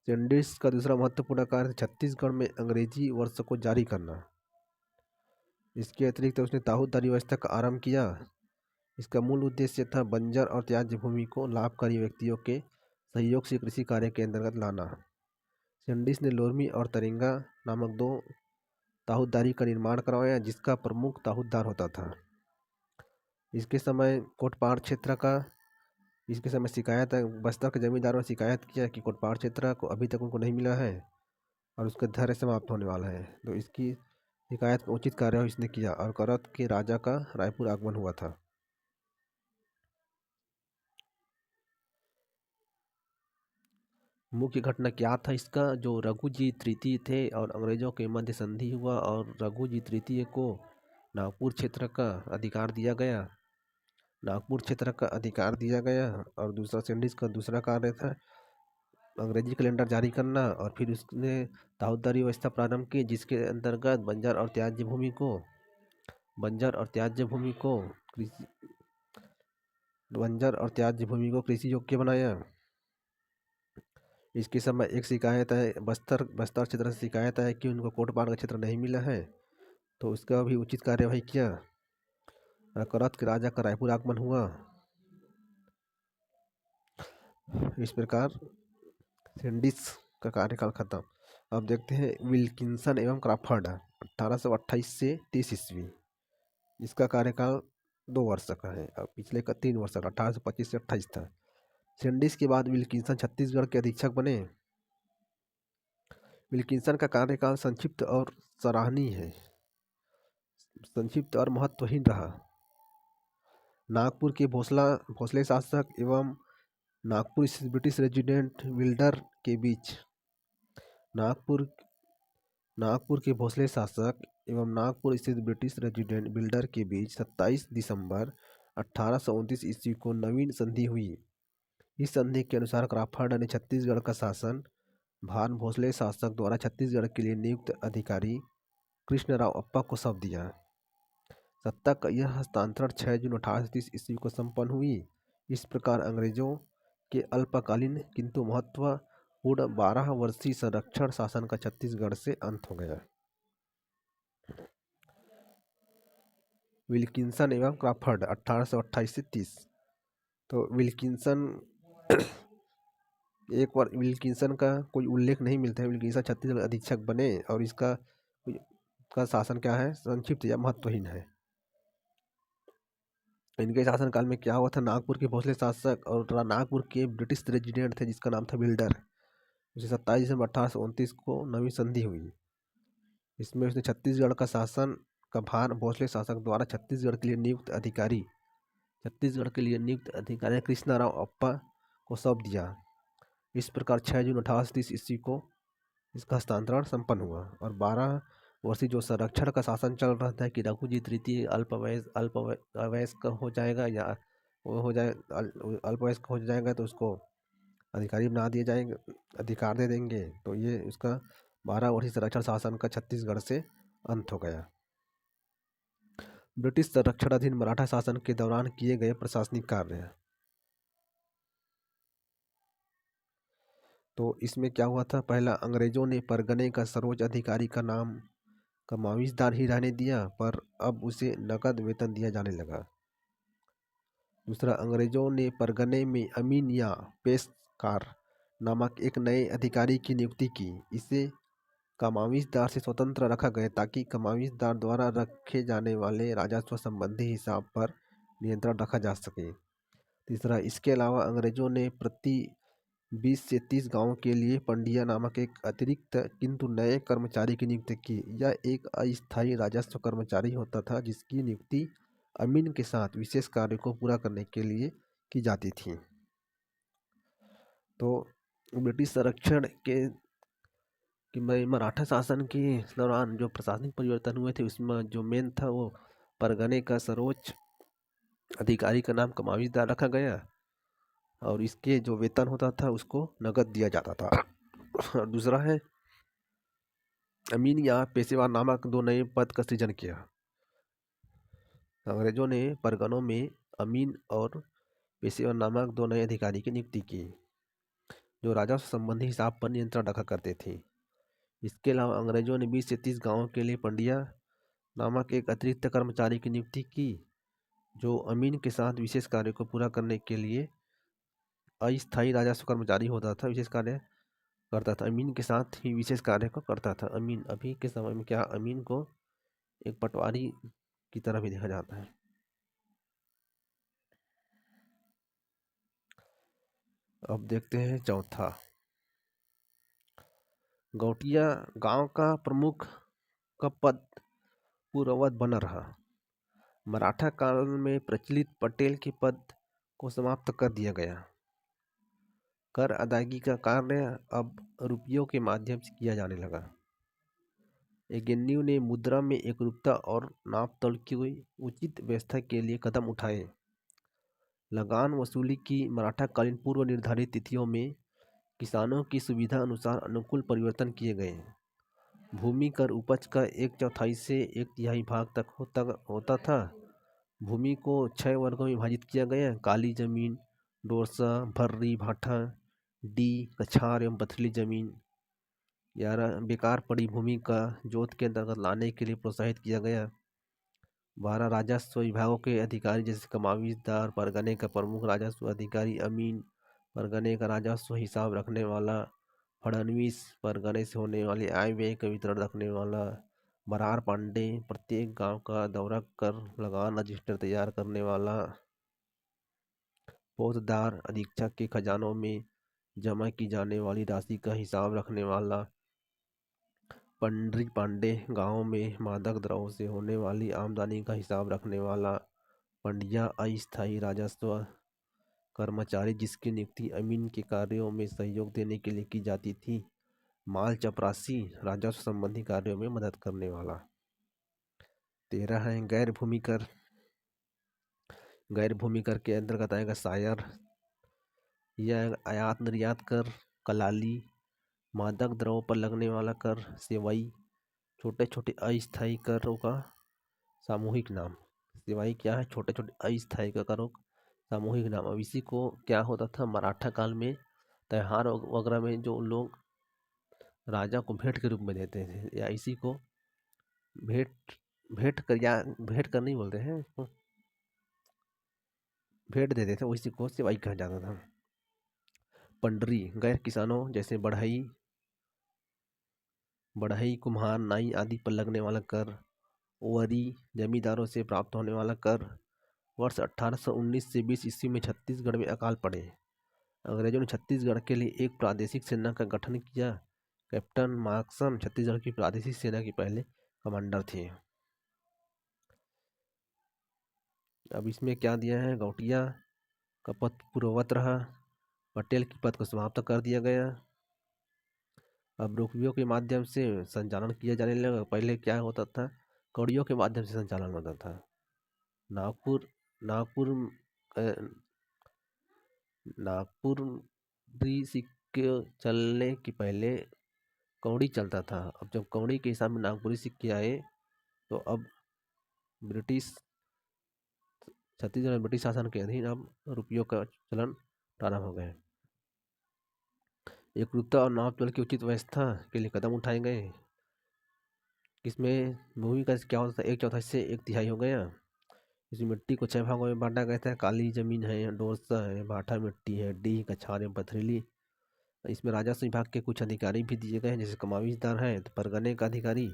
सैंडिस का दूसरा महत्वपूर्ण कार्य छत्तीसगढ़ में अंग्रेजी वर्ष को जारी करना। इसके अतिरिक्त उसने ताहूदारी व्यवस्था का आरंभ किया। इसका मूल उद्देश्य था बंजर और त्याज्य भूमि को लाभकारी व्यक्तियों के सहयोग से कृषि कार्य के अंतर्गत लाना। सैंडिस ने लोरमी और तरेंगा नामक दो ताहूदारी का निर्माण करवाया जिसका प्रमुख ताहूदार होता था। इसके समय कोटपाड़ क्षेत्र का शिकायत है, बस्तर के जमींदारों ने शिकायत किया कि कोटपाड़ क्षेत्र को अभी तक उनको नहीं मिला है और उसका धैर्य समाप्त होने वाला है। तो इसकी शिकायत का उचित कार्य इसने किया और करौत के राजा का रायपुर आगमन हुआ था। मुख्य घटना क्या था इसका, जो रघुजी तृतीय थे और अंग्रेजों के मध्य संधि हुआ और रघुजी तृतीय को नागपुर क्षेत्र का अधिकार दिया गया। और दूसरा सैंडिस का दूसरा कार्य था अंग्रेजी कैलेंडर जारी करना और फिर उसने ताहूदारी व्यवस्था प्रारंभ की जिसके अंतर्गत बंजर और त्याज्य कृषि योग्य बनाया। इसके समय एक शिकायत है बस्तर क्षेत्र से शिकायत है कि उनको कोटपाड़ का क्षेत्र नहीं मिला है, तो उसका भी उचित कार्यवाही किया। करौत के राजा का रायपुर आगमन हुआ। इस प्रकार सैंडिस का कार्यकाल खत्म। अब देखते हैं विल्किंसन एवं क्रॉफर्ड 1828 से 30 ईस्वी। इसका कार्यकाल 2 वर्ष का है। अब पिछले का 3 वर्ष का 1825 से 28 था। सैंडिस के बाद विल्किंसन छत्तीसगढ़ के अधीक्षक बने। विल्किंसन का कार्यकाल संक्षिप्त और महत्वहीन रहा। नागपुर के भोसले शासक एवं नागपुर स्थित ब्रिटिश रेजिडेंट बिल्डर के बीच 27 दिसंबर 1829 ईस्वी को नवीन संधि हुई। इस संधि के अनुसार क्रॉफर्ड ने छत्तीसगढ़ का शासन भार भोसले शासक द्वारा छत्तीसगढ़ के लिए नियुक्त अधिकारी कृष्णराव अप्पा को सौंप दिया। सत्ता का यह हस्तांतरण 6 जून 1830 ईस्वी को संपन्न हुई। इस प्रकार अंग्रेजों के अल्पकालीन किंतु पूर्ण 12 वर्षीय संरक्षण शासन का छत्तीसगढ़ से अंत हो गया। विल्किंसन एवं क्रॉफर्ड 1828 से 30। तो विल्किंसन एक बार विल्किंसन का कोई उल्लेख नहीं मिलता है। विल्किंसन छत्तीसगढ़ अधीक्षक बने और इसका शासन क्या है, संक्षिप्त या महत्वहीन है। इनके शासनकाल में क्या हुआ था, नागपुर के भोसले शासक और नागपुर के ब्रिटिश रेजिडेंट थे जिसका नाम था बिल्डर। उसे 27 दिसंबर 1829 को नवी संधि हुई। इसमें उसने छत्तीसगढ़ का शासन का भार भोसले शासक द्वारा छत्तीसगढ़ के लिए नियुक्त अधिकारी कृष्णा राव अप्पा को सौंप दिया। इस प्रकार 6 जून 1830 ईस्वी को इसका हस्तांतरण संपन्न हुआ और 12 वर्षीय जो संरक्षण का शासन चल रहा था कि रघुजी तृतीय अल्पवयस्क हो जाएगा या वो हो जाए अल्पवयस्क हो जाएगा तो उसको अधिकारी बना दिए जाएंगे, अधिकार दे देंगे। तो ये उसका 12 वर्षीय संरक्षण शासन का छत्तीसगढ़ से अंत हो गया। ब्रिटिश संरक्षणाधीन मराठा शासन के दौरान किए गए प्रशासनिक कार्य। तो इसमें क्या हुआ था, पहला अंग्रेजों ने परगने का सर्वोच्च अधिकारी का नाम कमाविजदार ही रहने दिया, पर अब उसे नकद वेतन दिया जाने लगा। दूसरा, अंग्रेजों ने परगने में अमीन या पेशकार नामक एक नए अधिकारी की नियुक्ति की। इसे कमाविजदार से स्वतंत्र रखा गया ताकि कमाविजदार द्वारा रखे जाने वाले राजस्व संबंधी हिसाब पर नियंत्रण रखा जा सके। तीसरा, इसके अलावा अंग्रेजों ने प्रति 20 से 30 गांवों के लिए पंडिया नामक एक अतिरिक्त किंतु नए कर्मचारी की नियुक्ति की। यह एक अस्थायी राजस्व कर्मचारी होता था जिसकी नियुक्ति अमीन के साथ विशेष कार्य को पूरा करने के लिए की जाती थी। तो ब्रिटिश संरक्षण के मराठा शासन के दौरान जो प्रशासनिक परिवर्तन हुए थे उसमें जो मेन था वो परगने का सर्वोच्च अधिकारी का नाम कमाविजदार रखा गया और इसके जो वेतन होता था उसको नगद दिया जाता था। और दूसरा है अमीन या पेशेवर नामक 2 नए पद का सृजन किया। अंग्रेजों ने परगनों में अमीन और पेशेवर नामक 2 नए अधिकारी की नियुक्ति की जो राजस्व संबंधी हिसाब पर नियंत्रण रखा करते थे। इसके अलावा अंग्रेजों ने 20 से 30 गांवों के लिए पंडिया नामक एक अतिरिक्त कर्मचारी की नियुक्ति की जो अमीन के साथ विशेष कार्य को पूरा करने के लिए अस्थायी राजस्व कर्मचारी होता था, विशेष कार्य करता था, अमीन के साथ ही विशेष कार्य को करता था। अमीन अभी के समय में क्या अमीन को एक पटवारी की तरह भी देखा जाता है। अब देखते हैं चौथा, गौटिया गांव का प्रमुख का पद पूर्ववत बना रहा। मराठा काल में प्रचलित पटेल के पद को समाप्त कर दिया गया। कर अदायगी का कार्य अब रुपयों के माध्यम से किया जाने लगा। एगेन्यू ने मुद्रा में एकरूपता और नाप तोल की उचित व्यवस्था के लिए कदम उठाए। लगान वसूली की मराठाकालीन पूर्व निर्धारित तिथियों में किसानों की सुविधा अनुसार अनुकूल परिवर्तन किए गए। भूमि कर उपज का 1/4 से 1/3 भाग तक होता था। भूमि को 6 वर्गों में विभाजित किया गया। काली जमीन, डोरसा, भर्री, भाठा, डी, कछार एवं पथरीली जमीन। 11 बेकार पड़ी भूमि का जोत के अंतर्गत लाने के लिए प्रोत्साहित किया गया। 12 राजस्व विभागों के अधिकारी जैसे कमाविजदार, परगने का प्रमुख राजस्व अधिकारी अमीन, परगने का राजस्व हिसाब रखने वाला फडणवीस, परगने से होने वाले आय व्यय का वितरण रखने वाला बरार पांडे, प्रत्येक गांव का दौरा कर लगान रजिस्टर तैयार करने वाला फौजदार, अधीक्षक के खजानों में जमा की जाने वाली राशि का हिसाब रखने वाला पंडरी पांडे, गांव में मादक द्रव्यों से होने वाली आमदनी का हिसाब रखने वाला पंडिया, अस्थायी राजस्व कर्मचारी जिसकी नियुक्ति अमीन के कार्यों में सहयोग देने के लिए की जाती थी, माल चपरासी, राजस्व संबंधी कार्यों में मदद करने वाला। 13 है गैर भूमि कर। गैर भूमि कर के अंतर्गत आएगा शायर, यह आयात निर्यात कर, कलाली, मादक द्रव्यों पर लगने वाला कर, सेवाई, छोटे छोटे अस्थायी करों का सामूहिक नाम। सेवाई क्या है, छोटे छोटे अस्थायी करों सामूहिक नाम। अब इसी को क्या होता था मराठा काल में त्योहार वगैरह में जो लोग राजा को भेंट के रूप में देते थे, या इसी को भेंट भेंट कर या भेंट कर नहीं बोलते हैं इसको, भेंट देते थे, उसी को सेवाई कहा जाता था। पंडरी गैर किसानों जैसे बढ़ई, कुम्हार, नाई आदि पर लगने वाला कर। ओवरी जमींदारों से प्राप्त होने वाला कर। वर्ष 1819 से 20 ईस्वी में छत्तीसगढ़ में अकाल पड़े। अंग्रेजों ने छत्तीसगढ़ के लिए एक प्रादेशिक सेना का गठन किया। कैप्टन मार्कसन छत्तीसगढ़ की प्रादेशिक सेना के पहले कमांडर थे। अब इसमें क्या दिया है, गौटिया का पद पूर्ववत रहा, पटेल की पद को समाप्त कर दिया गया। अब रुपयों के माध्यम से संचालन किया जाने लगा। पहले क्या होता था, कौड़ियों के माध्यम से संचालन होता था। नागपुर नागपुर नागपुर सिक्के चलने के पहले कौड़ी चलता था। अब जब कौड़ी के हिसाब में नागपुरी सिक्के आए तो अब ब्रिटिश छत्तीसगढ़ ब्रिटिश शासन के अधीन अब रुपयों का चलन प्रारंभ हो गए। एकरूपता और नाप तोल की उचित व्यवस्था के लिए कदम उठाए गए। इसमें भूमि का क्या होता था, 1/4 से 1/3 हो गया। इसमें मिट्टी को 6 भागों में बांटा गया था। काली जमीन है, डोरसा है, भाटा मिट्टी है, डीह, कछार एवं पथरीली। इसमें राजस्व विभाग के कुछ अधिकारी भी दिए गए हैं, जैसे कमाविजदार है तो परगने का अधिकारी,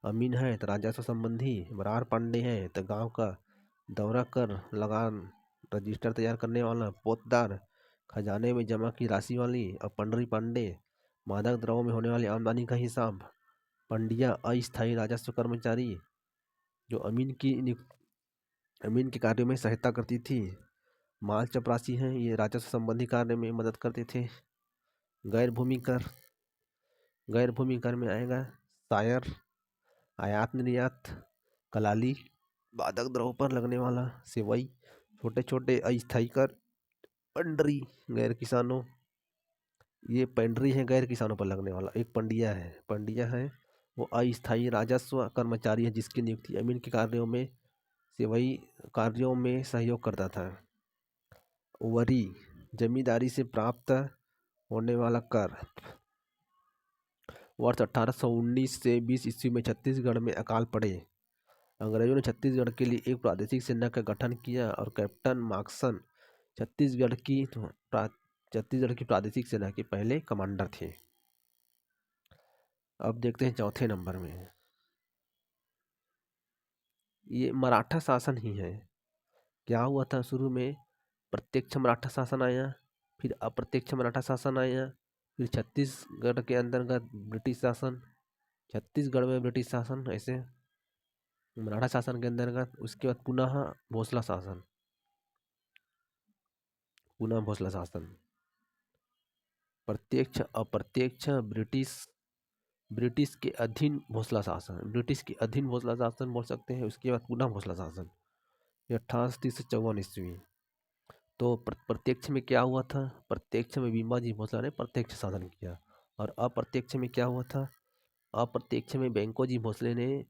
अमीन है तो राजस्व संबंधी, बरार पांडे है तो गांव का दौरा कर लगान रजिस्टर तैयार करने वाला, पोतदार खजाने में जमा की राशि वाली, और पंडरी पांडे मादक द्रव्यों में होने वाली आमदनी का हिसाब। पंडिया अस्थायी राजस्व कर्मचारी जो अमीन के कार्यों में सहायता करती थी। माल चपरासी हैं, ये राजस्व संबंधी कार्य में मदद करते थे। गैर भूमि कर में आएगा शायर, आयात निर्यात, कलाली, मादक द्रव्यों पर लगने वाला, सेवई, छोटे छोटे अस्थायी कर, पंडरी गैर किसानों, ये पेंड्री है गैर किसानों पर लगने वाला। एक पंडिया है वो अस्थायी राजस्व कर्मचारी है जिसकी नियुक्ति अमीन के कार्यों में सहयोग करता था। ओवरी जमींदारी से प्राप्त होने वाला कर। वर्ष 1819 से 20 ईस्वी में छत्तीसगढ़ में अकाल पड़े। अंग्रेजों ने छत्तीसगढ़ के लिए एक प्रादेशिक सेना का गठन किया और कैप्टन मार्कसन छत्तीसगढ़ की प्रादेशिक सेना के पहले कमांडर थे। अब देखते हैं चौथे नंबर में, ये मराठा शासन ही है। क्या हुआ था शुरू में, प्रत्यक्ष मराठा शासन आया, फिर अप्रत्यक्ष मराठा शासन आया, फिर छत्तीसगढ़ के अंतर्गत ब्रिटिश शासन, छत्तीसगढ़ में ब्रिटिश शासन, ऐसे मराठा शासन के अंतर्गत। उसके बाद पुनः भोसला शासन, प्रत्यक्ष अप्रत्यक्ष ब्रिटिश के अधीन भोसला शासन बोल सकते हैं। उसके बाद पुनः भोसला शासन, 1830 से 54 ईस्वी। तो प्रत्यक्ष में क्या हुआ था, प्रत्यक्ष में भीमाजी भोसला ने प्रत्यक्ष शासन किया। और अप्रत्यक्ष में क्या हुआ था, अप्रत्यक्ष में बैंको जी भोसले ने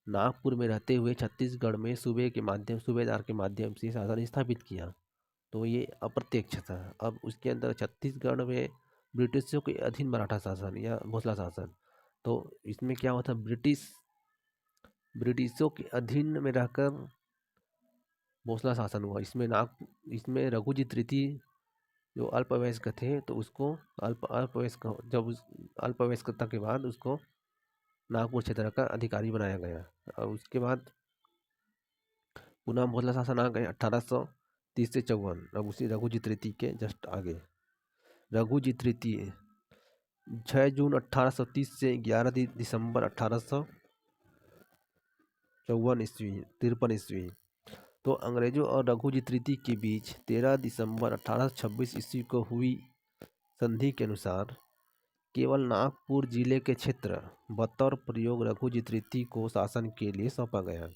नागपुर में रहते हुए छत्तीसगढ़ में सूबेदार के माध्यम से शासन स्थापित किया। तो ये अप्रत्यक्ष था। अब उसके अंदर छत्तीसगढ़ में ब्रिटिशों के अधीन मराठा शासन या भोसला शासन। तो इसमें क्या हुआ था, ब्रिटिशों के अधीन में रहकर भोसला शासन हुआ। इसमें रघुजी तृतीय जो अल्पवयस्क थे तो उसको अल्पवयस्कता के बाद उसको नागपुर क्षेत्र का अधिकारी बनाया गया। और उसके बाद पुनः भोसला शासन आ गए 1830 से 54। अब उसी रघुजी तृतीय के जस्ट आगे रघुजी तृतीय 6 जून 1830 से 11 दिसंबर 1853 ईस्वी। तो अंग्रेजों और रघुजी तृतीय के बीच 13 दिसंबर 1826 ईस्वी को हुई संधि के अनुसार केवल नागपुर जिले के क्षेत्र बतौर प्रयोग रघुजी तृतीय को शासन के लिए सौंपा गया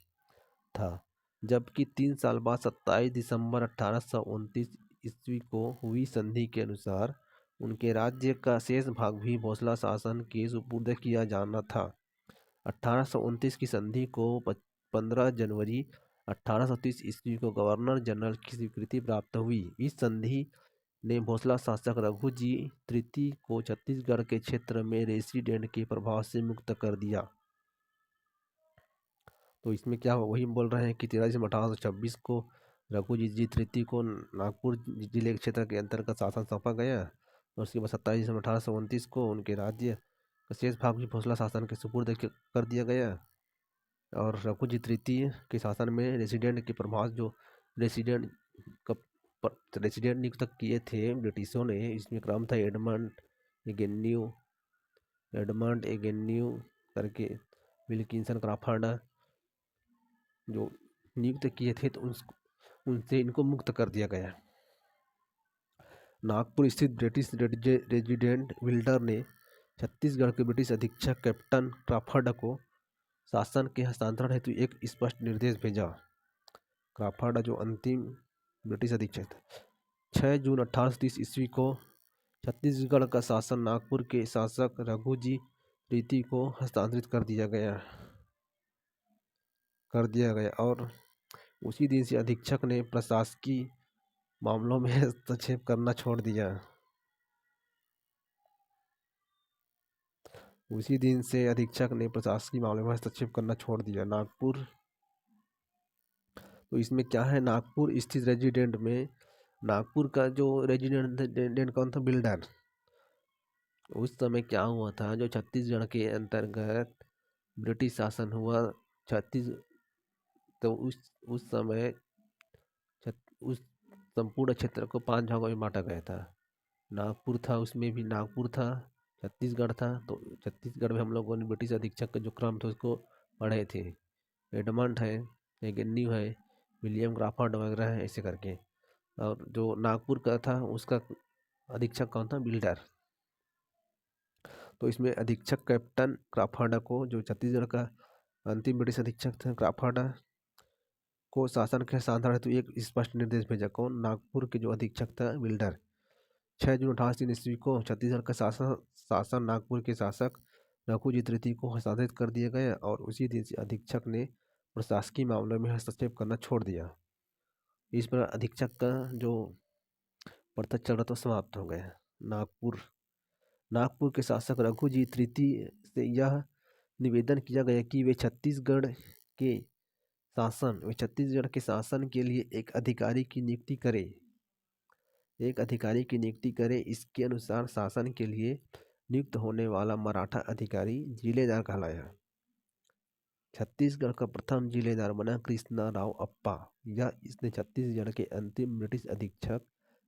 था, जबकि 3 साल बाद 27 दिसंबर 1829 ईस्वी को हुई संधि के अनुसार उनके राज्य का शेष भाग भी भोसला शासन के सुपुर्द किया जाना था। 1829 की संधि को 15 जनवरी 1830 ईस्वी को गवर्नर जनरल की स्वीकृति प्राप्त हुई। इस संधि ने भोसला शासक रघुजी तृतीय को छत्तीसगढ़ के क्षेत्र में रेसिडेंट के प्रभाव से मुक्त कर दिया। तो इसमें क्या हुआ, वही बोल रहे हैं कि 13 दिसंबर 1826 को रघुजी तृतीय को नागपुर जिले के क्षेत्र के अंतर्गत शासन सौंपा गया और उसके बाद 27 दिसंबर 1829 को उनके राज्य का शेष भाग भी भोसला शासन के सुपुर्द कर दिया गया। और रघुजी तृतीय के शासन में रेसिडेंट के प्रभाव जो रेसिडेंट रेसिडेंट नियुक्त किए थे ब्रिटिशों ने, इसमें क्रम था एडमंड एगेन्यू करके विल्किंसन क्राफर्ड जो नियुक्त किए थे, तो उनसे इनको मुक्त कर दिया गया। नागपुर स्थित ब्रिटिश रेजिडेंट विल्डर ने छत्तीसगढ़ के ब्रिटिश अधीक्षक कैप्टन क्राफर्ड को शासन के हस्तांतरण हेतु एक स्पष्ट निर्देश भेजा। क्राफर्ड जो अंतिम ब्रिटिश अधीक्षक थे। 6 जून 1830 ईस्वी को छत्तीसगढ़ का शासन नागपुर के शासक रघुजी तृतीय को हस्तांतरित कर दिया गया और उसी दिन से अधीक्षक ने प्रशासकीय मामलों में हस्तक्षेप करना छोड़ दिया। उसी दिन से अधीक्षक ने प्रशासकीय मामलों में हस्तक्षेप करना छोड़ दिया। नागपुर, तो इसमें क्या है, नागपुर स्थित रेजिडेंट में नागपुर का जो रेजिडेंट कौन था, बिल्डर। उस समय क्या हुआ था, जो छत्तीसगढ़ के अंतर्गत ब्रिटिश शासन हुआ तो उस समय उस संपूर्ण क्षेत्र को 5 भागों में बांटा गया था। नागपुर था, उसमें भी नागपुर था, छत्तीसगढ़ था। तो छत्तीसगढ़ में हम लोगों ने ब्रिटिश अधीक्षक का जो क्रम था उसको पढ़े थे। एडमंड है, एगेन्यू है, विलियम क्राफर्ड वगैरह है, ऐसे करके। और जो नागपुर का था उसका अधीक्षक कौन था, बिल्डर। तो इसमें अधीक्षक कैप्टन क्राफर्ड को, जो छत्तीसगढ़ का अंतिम ब्रिटिश अधीक्षक थे, क्राफर्ड को शासन के हस्तांतरण हेतु एक स्पष्ट निर्देश भेजा। कौन, नागपुर के जो अधीक्षक था, बिल्डर। 6 जून 1830 ईस्वी को छत्तीसगढ़ का शासन नागपुर के शासक रघुजी तृतीय को हस्तांतरित कर दिया गया और उसी दिन से अधीक्षक ने प्रशासकीय मामलों में हस्तक्षेप करना छोड़ दिया। इस पर अधीक्षक का जो प्रथा चल रहा था समाप्त हो गया। नागपुर के शासक रघुजी तृतीय से यह निवेदन किया गया कि वे छत्तीसगढ़ के शासन के लिए एक अधिकारी की नियुक्ति करें। इसके अनुसार शासन के लिए नियुक्त होने वाला मराठा अधिकारी जिलेदार कहलाया। छत्तीसगढ़ का प्रथम जिलेदार बना कृष्णराव अप्पा। इसने छत्तीसगढ़ के अंतिम ब्रिटिश अधीक्षक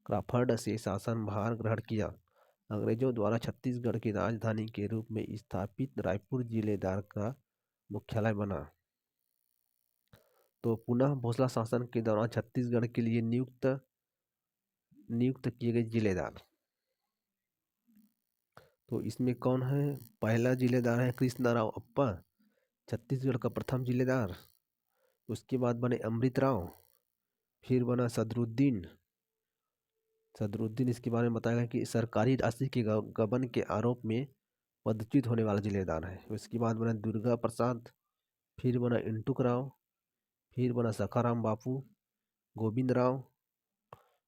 क्राफर्ड से शासन भार ग्रहण किया। अंग्रेजों द्वारा छत्तीसगढ़ की राजधानी के रूप में स्थापित रायपुर जिलेदार का मुख्यालय बना। तो पुनः भोसला शासन के दौरान छत्तीसगढ़ के लिए नियुक्त किए गए जिलेदार, तो इसमें कौन है, पहला जिलेदार है कृष्णराव अप्पा, छत्तीसगढ़ का प्रथम जिलेदार। उसके बाद बने अमृतराव, फिर बना सदरुद्दीन। इसके बारे में बताया गया कि सरकारी राशि के गबन के आरोप में पदच्युत होने वाला जिलेदार है। उसके बाद बना दुर्गा प्रसाद, फिर बना इंटुक राव, फिर बना सखाराम बापू, गोविंद राव।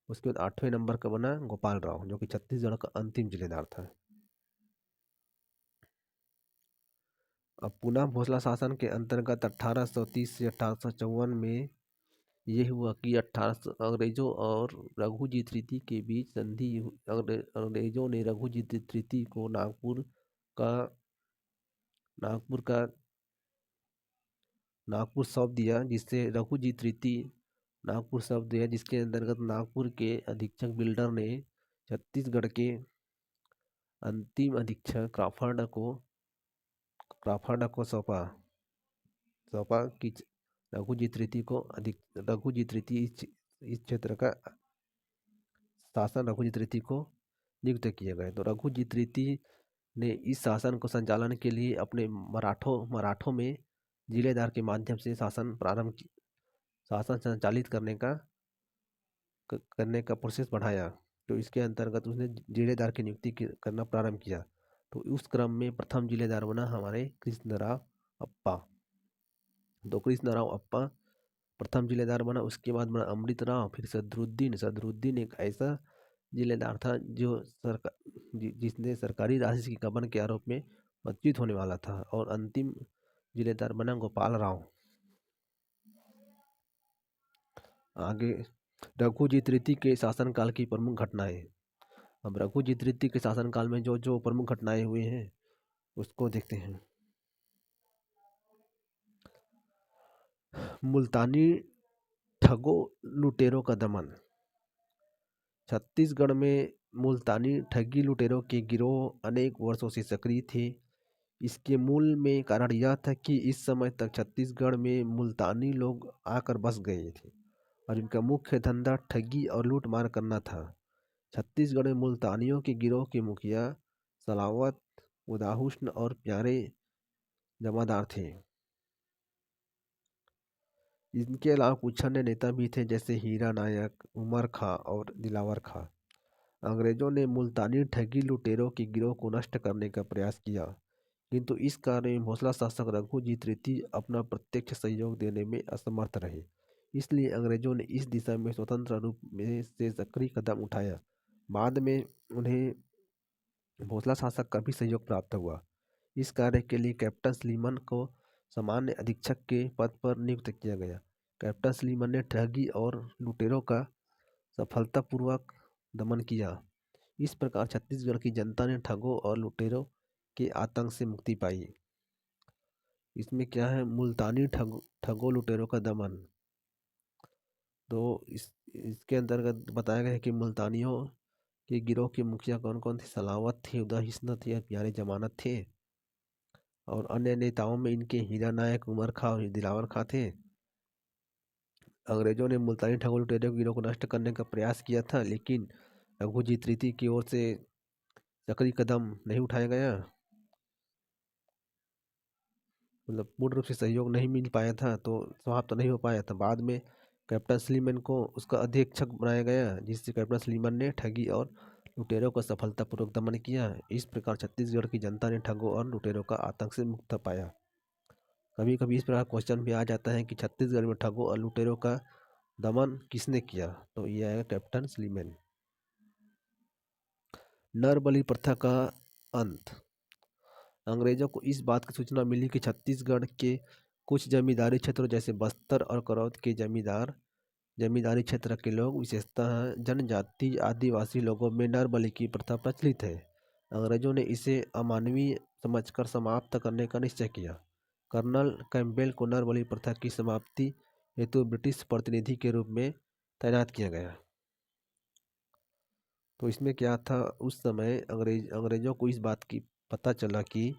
उसके बाद 8वें नंबर का बना गोपाल राव, जो कि छत्तीसगढ़ का अंतिम जिलेदार था। अब पुनः भोसला शासन के अंतर्गत 1830 से 1854 में ये हुआ कि अंग्रेजों और रघुजी तृतीय के बीच संधि। अंग्रेजों ने रघुजी तृतीय को नागपुर सौंप दिया, जिससे रघुजी तृतीय नागपुर सौंप दिया, जिसके अंतर्गत नागपुर के अधीक्षक बिल्डर ने छत्तीसगढ़ के अंतिम अधीक्षक क्राफर्ड को सौंपा कि रघुजी तृतीय इस क्षेत्र का शासन रघुजी तृतीय को नियुक्त किए गए। तो रघुजी तृतीय ने इस शासन को संचालन के लिए अपने मराठों में जिलेदार के माध्यम से शासन संचालित करने का प्रोसेस बढ़ाया। तो इसके अंतर्गत उसने जिलेदार की नियुक्ति करना प्रारंभ किया। तो उस क्रम में प्रथम जिलेदार बना हमारे कृष्णराव अप्पा। तो कृष्णराव अप्पा प्रथम जिलेदार बना। उसके बाद बना अमृतराव, फिर सदरुद्दीन एक ऐसा जिलेदार था जो जिसने सरकारी राशि की गबन के आरोप में बच्चित होने वाला था, और अंतिम जिलेदार बना गोपाल राव। आगे रघुजी तृतीय के शासनकाल की प्रमुख घटनाएं। अब रघुजी तृतीय के शासनकाल में जो जो प्रमुख घटनाएं हुई हैं उसको देखते हैं। मुल्तानी ठगों लुटेरों का दमन। छत्तीसगढ़ में मुल्तानी ठगी लुटेरों के गिरोह अनेक वर्षों से सक्रिय थे। इसके मूल में कारण यह था कि इस समय तक छत्तीसगढ़ में मुल्तानी लोग आकर बस गए थे और इनका मुख्य धंधा ठगी और लूटमार करना था। छत्तीसगढ़ में मुल्तानियों के गिरोह के मुखिया सलावत, उदाहुस्न और प्यारे जमादार थे। इनके अलावा कुछ अन्य नेता भी थे जैसे हीरा नायक, उमर खां और दिलावर खां। अंग्रेजों ने मुल्तानी ठगी लुटेरों के गिरोह को नष्ट करने का प्रयास किया, किंतु इस कार्य में भोसला शासक रघुजी तृतीय अपना प्रत्यक्ष सहयोग देने में असमर्थ रहे। इसलिए अंग्रेजों ने इस दिशा में स्वतंत्र रूप में से सक्रिय कदम उठाया। बाद में उन्हें भोसला शासक का भी सहयोग प्राप्त हुआ। इस कार्य के लिए कैप्टन स्लीमन को सामान्य अधीक्षक के पद पर नियुक्त किया गया। कैप्टन स्लीमन ने ठगी और लुटेरों का सफलतापूर्वक दमन किया। इस प्रकार छत्तीसगढ़ की जनता ने ठगों और लुटेरों के आतंक से मुक्ति पाई। इसमें क्या है, मुल्तानी ठगों लुटेरों का दमन। तो इसके अंतर्गत बताया गया है कि मुल्तानियों के गिरोह के मुखिया कौन कौन थे। सलावत थे, उदाहिस्न थे, प्यारे जमानत थे, और अन्य नेताओं में इनके हीरा नायक, उमर खां और दिलावर खां थे। अंग्रेजों ने मुल्तानी ठगों लुटेरों के गिरोह को नष्ट करने का प्रयास किया था, लेकिन रघुजी तृतीय की ओर से सक्रिय कदम नहीं उठाया गया, मतलब पूर्ण रूप से सहयोग नहीं मिल पाया था, तो समाप्त तो नहीं हो पाया था। बाद में कैप्टन स्लीमन को उसका अधीक्षक बनाया गया, जिससे कैप्टन स्लीमन ने ठगी और लुटेरों का सफलतापूर्वक दमन किया। इस प्रकार छत्तीसगढ़ की जनता ने ठगों और लुटेरों का आतंक से मुक्त पाया। कभी कभी इस प्रकार क्वेश्चन भी आ जाता है कि छत्तीसगढ़ में ठगों और लुटेरों का दमन किसने किया, तो यह आएगा कैप्टन स्लीमन। नरबलि प्रथा का अंत। अंग्रेजों को इस बात की सूचना मिली कि छत्तीसगढ़ के कुछ जमींदारी क्षेत्रों जैसे बस्तर और करौद के जमींदारी क्षेत्र के लोग, विशेषतः जनजाति आदिवासी लोगों में नर बलि की प्रथा प्रचलित है। अंग्रेजों ने इसे अमानवीय समझकर समाप्त करने का निश्चय किया। कर्नल कैम्पबेल को नर बलि प्रथा की समाप्ति हेतु ब्रिटिश प्रतिनिधि के रूप में तैनात किया गया। तो इसमें क्या था, उस समय अंग्रेजों को इस बात की पता चला कि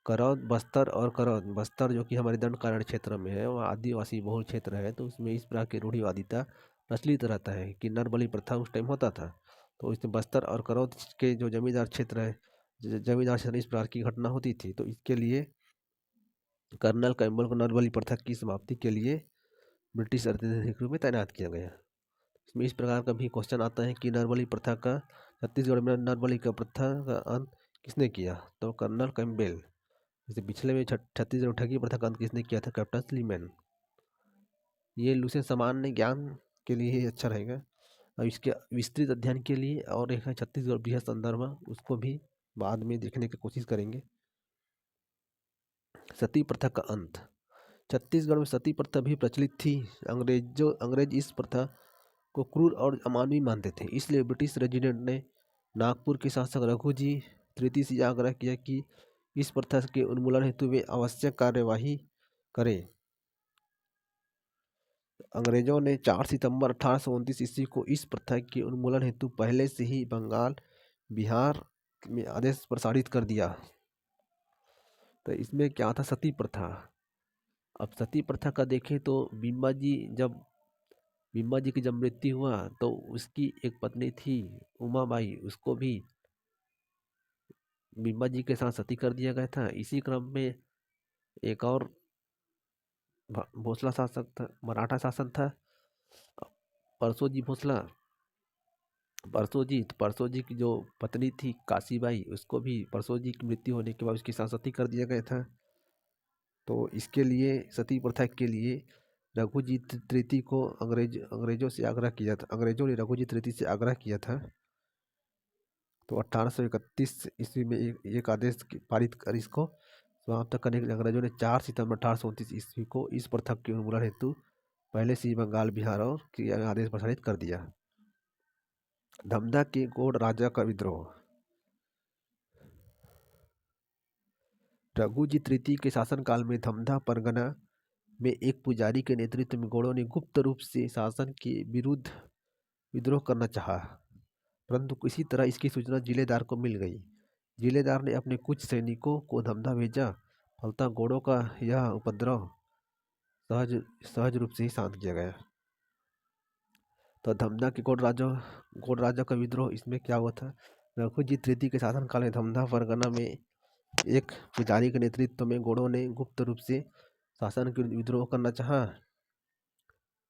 करौद बस्तर जो कि हमारे दंडकारण्य क्षेत्र में है, वह आदिवासी बहुल क्षेत्र है, तो उसमें इस प्रकार की रूढ़िवादिता प्रचलित रहता है कि नरबलि प्रथा उस टाइम होता था। तो इसमें बस्तर और करौद के जो जमींदार क्षेत्र है, जमींदार क्षेत्र इस प्रकार की घटना होती थी, तो इसके लिए कर्नल कैम्पबेल को नरबलि प्रथा की समाप्ति के लिए ब्रिटिश प्रतिनिधि के रूप में तैनात किया गया। इसमें इस प्रकार का भी क्वेश्चन आता है कि नरबलि प्रथा का, छत्तीसगढ़ में नरबलि का प्रथा का अंत किसने किया, तो कर्नल कैम्पबेल। जैसे पिछले में छत्तीसगढ़ ठगी प्रथा का अंत किसने किया था, कैप्टन स्लीमैन। ये लूसेंट सामान्य ज्ञान के लिए ही अच्छा रहेगा, और इसके विस्तृत अध्ययन के लिए और एक है छत्तीसगढ़ बृहद संदर्भ, उसको भी बाद में देखने की कोशिश करेंगे। सती प्रथा का अंत। छत्तीसगढ़ में सती प्रथा भी प्रचलित थी। अंग्रेज इस प्रथा को क्रूर और अमानवीय मानते थे, इसलिए ब्रिटिश रेजिडेंट ने नागपुर के शासक रघुजी तृतीय से आग्रह किया कि इस प्रथा के उन्मूलन हेतु वे आवश्यक कार्यवाही करें। अंग्रेजों ने 4 सितंबर 1829 ईस्वी को इस प्रथा के उन्मूलन हेतु पहले से ही बंगाल, बिहार में आदेश प्रसारित कर दिया। तो इसमें क्या था, सती प्रथा। अब सती प्रथा का देखें तो बिम्बा जी की जब मृत्यु हुआ तो उसकी एक पत्नी थी उमाबाई, उसको भी बिम्बा जी के साथ सती कर दिया गया था। इसी क्रम में एक और भोसला शासक था, मराठा शासन था, परसोजी भोसला। परसो जी की जो पत्नी थी काशीबाई, उसको भी परसो जी की मृत्यु होने के बाद उसकी साथ सती कर दिया गया था। तो इसके लिए, सती प्रथा के लिए रघुजीत तृतीय को अंग्रेजों से आग्रह किया था, अंग्रेजों ने रघुजीत तृतीय से आग्रह किया था। तो 1831 ईस्वी में एक आदेश पारित कर इसको समाप्त करने के लिए अंग्रेजों ने 4 सितंबर 1829 ईस्वी को इस प्रथा के उन्मूलन हेतु पहले से ही बंगाल, बिहार और के आदेश प्रसारित कर दिया। धमधा के गोंड राजा का विद्रोह। रघुजीत तृतीय के शासनकाल में धमधा परगना में एक पुजारी के नेतृत्व में गोंडों ने गुप्त रूप से शासन के विरुद्ध विद्रोह करना चाहा, परंतु किसी तरह इसकी सूचना जिलेदार को मिल गई। जिलेदार ने अपने कुछ सैनिकों को धमधा भेजा। फलतः गोंडों का यह उपद्रव सहज रूप से ही शांत किया गया। तो धमधा के गोंड राजा का विद्रोह, इसमें क्या हुआ था? रघुजीत तृतीय के शासनकाल में धमधा परगना में एक पुजारी के नेतृत्व में गोंडों ने गुप्त रूप से शासन के विद्रोह करना चाहा।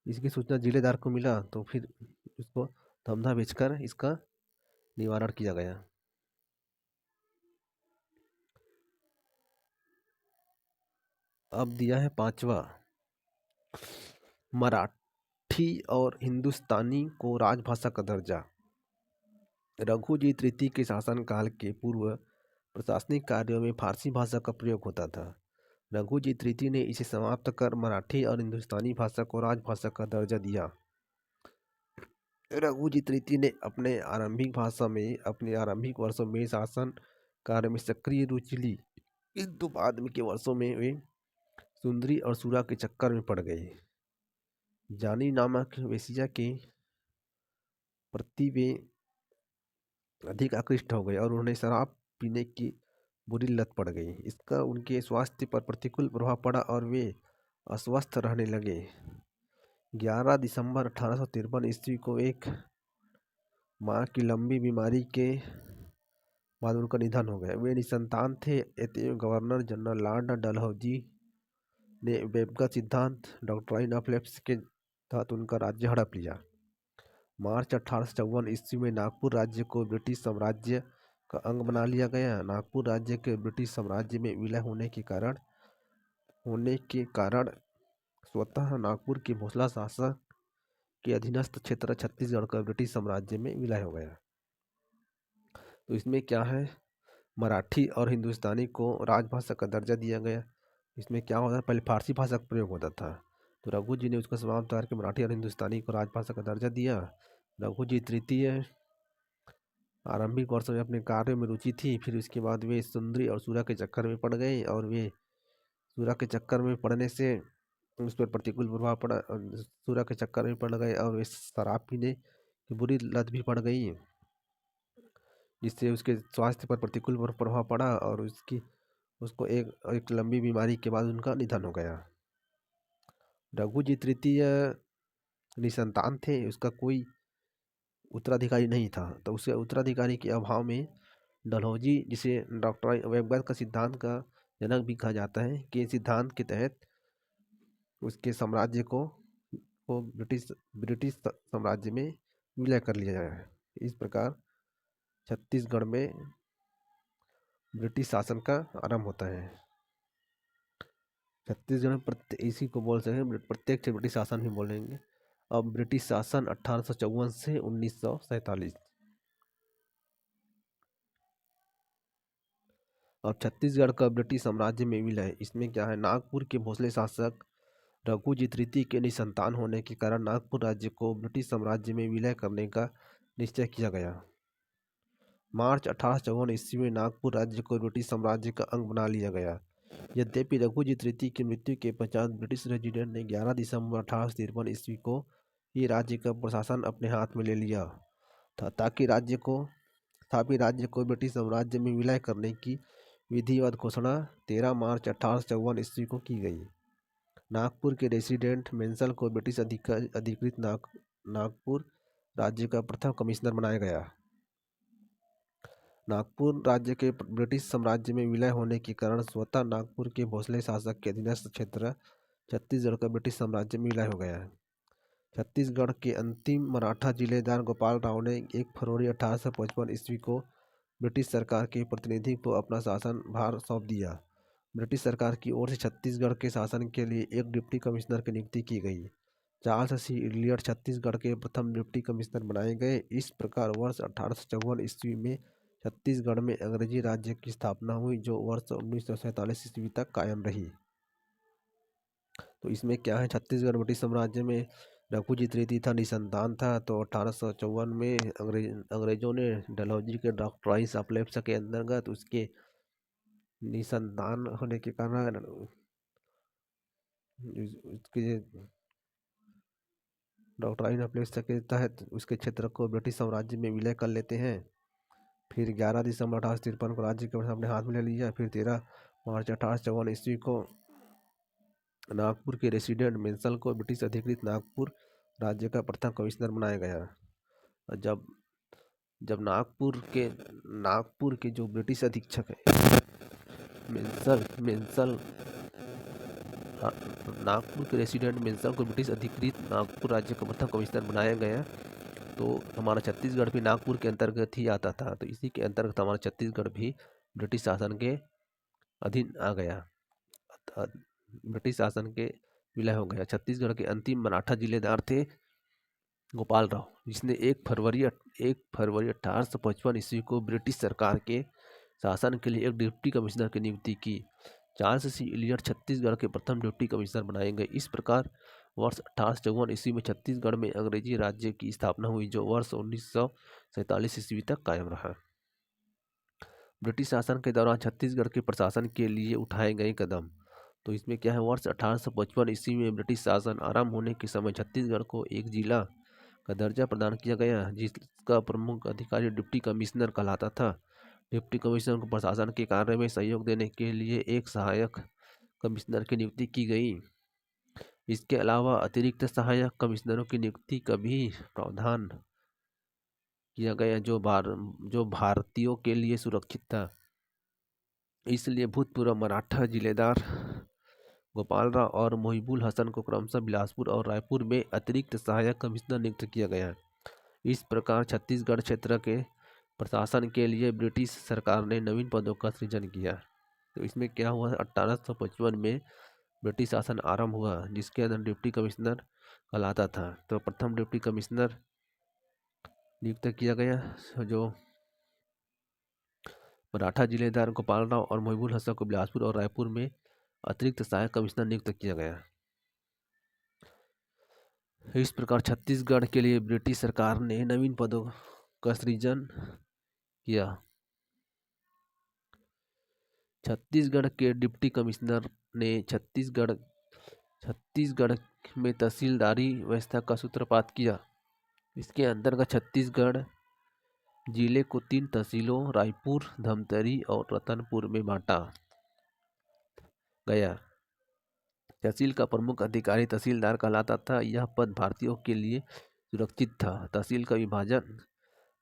इसकी सूचना जिलेदार को मिला, तो फिर उसको धमधा भेजकर इसका निवारण किया गया। अब दिया है 5वां, मराठी और हिंदुस्तानी को राजभाषा का दर्जा। रघुजीत तृतीय के शासनकाल के पूर्व प्रशासनिक कार्यों में फारसी भाषा का प्रयोग होता था। रघुजीत तृतीय ने इसे समाप्त कर मराठी और हिंदुस्तानी भाषा को राजभाषा का दर्जा दिया। रघुजीत तृतीय ने अपने आरंभिक वर्षों में शासन कार्य में सक्रिय रुचि ली, किंतु बाद के वर्षों में वे सुंदरी और सूरा के चक्कर में पड़ गए। जानी नामक वेश्या के प्रति वे अधिक आकृष्ट हो गए और उन्हें शराब पीने की बुरी लत पड़ गई। इसका उनके स्वास्थ्य पर प्रतिकूल प्रभाव पड़ा और वे अस्वस्थ रहने लगे। 11 दिसंबर 1853 ईस्वी को एक मां की लंबी बीमारी के बाद उनका निधन हो गया। वे निसंतान थे। अतएव गवर्नर जनरल लॉर्ड डलहौजी ने वेबगत सिद्धांत डॉक्ट्राइन ऑफ लैप्स के तहत उनका राज्य हड़प लिया। मार्च 1854 ईस्वी में नागपुर राज्य को ब्रिटिश साम्राज्य का अंग बना लिया गया। नागपुर राज्य के ब्रिटिश साम्राज्य में विलय होने के कारण स्वतः नागपुर के भोसले शासक के अधीनस्थ क्षेत्र छत्तीसगढ़ का ब्रिटिश साम्राज्य में विलय हो गया। तो इसमें क्या है? मराठी और हिंदुस्तानी को राजभाषा का दर्जा दिया गया। इसमें क्या होता है? पहले फारसी भाषा का प्रयोग होता था, तो रघु जी ने उसको समाप्त करके मराठी और हिंदुस्तानी को राजभाषा का दर्जा दिया। रघुजीत तृतीय आरंभिक वर्षों में अपने कार्य में रुचि थी, फिर उसके बाद वे सुंदरी और सूरा के चक्कर में पड़ गए और वे सूरा के चक्कर में पड़ने से उस पर प्रतिकूल प्रभाव पड़ा। सूरा के चक्कर में पड़ गए और वे शराब पीने की बुरी लत भी पड़ गई, जिससे उसके स्वास्थ्य पर प्रतिकूल प्रभाव पड़ा और उसको एक लंबी बीमारी के बाद उनका निधन हो गया। रघुजीत तृतीय निसंतान थे, उसका कोई उत्तराधिकारी नहीं था, तो उसके उत्तराधिकारी के अभाव में डलहौजी, जिसे डॉक्टर वेबगत का सिद्धांत का जनक भी कहा जाता है, कि सिद्धांत के तहत उसके साम्राज्य को ब्रिटिश साम्राज्य में विलय कर लिया जाए। इस प्रकार छत्तीसगढ़ में ब्रिटिश शासन का आरंभ होता है। छत्तीसगढ़ में इसी को बोल सकते हैं प्रत्यक्ष ब्रिटिश शासन ही बोलेंगे। अब ब्रिटिश शासन 1854 से 1947। अब छत्तीसगढ़ का ब्रिटिश साम्राज्य में विलय। इसमें क्या है? नागपुर के भोसले शासक रघुजीत तृतीय के निसंतान होने के कारण नागपुर राज्य को ब्रिटिश साम्राज्य में विलय करने का निश्चय किया गया। मार्च 1854 ईस्वी में नागपुर राज्य को ब्रिटिश साम्राज्य का अंग बना लिया गया। यद्यपि रघुजीत तृतीय की मृत्यु के पश्चात ब्रिटिश रेजिडेंट ने 11 दिसंबर 1853 ईस्वी को ही राज्य का प्रशासन अपने हाथ में ले लिया था, ताकि राज्य को ब्रिटिश साम्राज्य में विलय करने की विधिवत घोषणा 13 मार्च 1854 ईस्वी को की गई। नागपुर के रेसिडेंट मेंसल को ब्रिटिश अधिकृत नागपुर राज्य का प्रथम कमिश्नर बनाया गया। नागपुर राज्य के ब्रिटिश साम्राज्य में विलय होने के कारण स्वतः नागपुर के भोसले शासक के अधीनस्थ क्षेत्र छत्तीसगढ़ का ब्रिटिश साम्राज्य में विलय हो गया। छत्तीसगढ़ के अंतिम मराठा जिलेदार गोपाल राव ने 1 फरवरी 1855 ईस्वी को ब्रिटिश सरकार के प्रतिनिधि को अपना शासन भार सौंप दिया। ब्रिटिश सरकार की ओर से छत्तीसगढ़ के शासन के लिए एक डिप्टी कमिश्नर की नियुक्ति की गई। चार्ल्स सी इलियट छत्तीसगढ़ के प्रथम डिप्टी कमिश्नर बनाए गए। इस प्रकार वर्ष 1854 ईस्वी में छत्तीसगढ़ में अंग्रेजी राज्य की स्थापना हुई, जो वर्ष 1947 ईस्वी तक कायम रही। तो इसमें क्या है, छत्तीसगढ़ ब्रिटिश साम्राज्य में रघुजीत रीति था, निसंतान था। तो 1854 में अंग्रेजों ने डलहौजी के डॉक्ट्राइन्स ऑफ लेफ्ट के अंतर्गत उसके निसंतान होने के कारण उसके डॉक्ट्राइन ऑफ लेफ्ट के तहत उसके क्षेत्र को ब्रिटिश साम्राज्य में विलय कर लेते हैं। फिर 11 दिसंबर 1853 को राज्य के अपने हाथ में ले लिया। फिर 13 मार्च 1854 ईस्वी को नागपुर के रेसिडेंट मेंसल को ब्रिटिश अधिकृत नागपुर राज्य का प्रथम कमिश्नर बनाया गया। जब जब नागपुर के जो ब्रिटिश अधीक्षक है मेंसल नागपुर के रेसिडेंट मेंसल को ब्रिटिश अधिकृत नागपुर राज्य का प्रथम कमिश्नर बनाया गया। तो हमारा छत्तीसगढ़ भी नागपुर के अंतर्गत ही आता था। तो इसी के अंतर्गत हमारा छत्तीसगढ़ भी ब्रिटिश शासन के अधीन आ गया, ब्रिटिश शासन के विलय हो गया। छत्तीसगढ़ के अंतिम मराठा जिलेदार थे गोपाल राव, जिसने 1 फरवरी 1855 ईस्वी को ब्रिटिश सरकार के शासन के लिए एक डिप्टी कमिश्नर की नियुक्ति की। चार्ल्स सी इलियट छत्तीसगढ़ के प्रथम डिप्टी कमिश्नर बनाए गए। इस प्रकार वर्ष 1854 ईस्वी में छत्तीसगढ़ में अंग्रेजी राज्य की स्थापना हुई, जो वर्ष 1947 ईस्वी तक कायम रहा। ब्रिटिश शासन के दौरान छत्तीसगढ़ के प्रशासन के लिए उठाए गए कदम। तो इसमें क्या है, वर्ष 1855 ईस्वी में ब्रिटिश शासन आरंभ होने के समय छत्तीसगढ़ को एक जिला का दर्जा प्रदान किया गया, जिसका प्रमुख अधिकारी डिप्टी कमिश्नर कहलाता था। डिप्टी कमिश्नर को प्रशासन के कार्य में सहयोग देने के लिए एक सहायक कमिश्नर की नियुक्ति की गई। इसके अलावा अतिरिक्त सहायक कमिश्नरों की नियुक्ति का भी प्रावधान किया गया, जो भारतीयों के लिए सुरक्षित था। इसलिए भूतपूर्व मराठा जिलेदार गोपाल राव और मोहिबुल हसन को क्रमशः बिलासपुर और रायपुर में अतिरिक्त सहायक कमिश्नर नियुक्त किया गया। इस प्रकार छत्तीसगढ़ क्षेत्र के प्रशासन के लिए ब्रिटिश सरकार ने नवीन पदों का सृजन किया। तो इसमें क्या हुआ, 1855 में ब्रिटिश शासन आरंभ हुआ, जिसके अंदर डिप्टी कमिश्नर कहलाता था। तो प्रथम डिप्टी कमिश्नर नियुक्त किया गया, जो मराठा जिलेदार गोपाल राव और मोहिबुल हसन को बिलासपुर और रायपुर में अतिरिक्त सहायक कमिश्नर नियुक्त किया गया। इस प्रकार छत्तीसगढ़ के लिए ब्रिटिश सरकार ने नवीन पदों का सृजन किया। छत्तीसगढ़ के डिप्टी कमिश्नर ने छत्तीसगढ़ में तहसीलदारी व्यवस्था का सूत्रपात किया। इसके अंतर्गत छत्तीसगढ़ जिले को 3 तहसीलों रायपुर, धमतरी और रतनपुर में बांटा गया। तहसील का प्रमुख अधिकारी तहसीलदार कहलाता था। यह पद भारतीयों के लिए सुरक्षित था। तहसील का विभाजन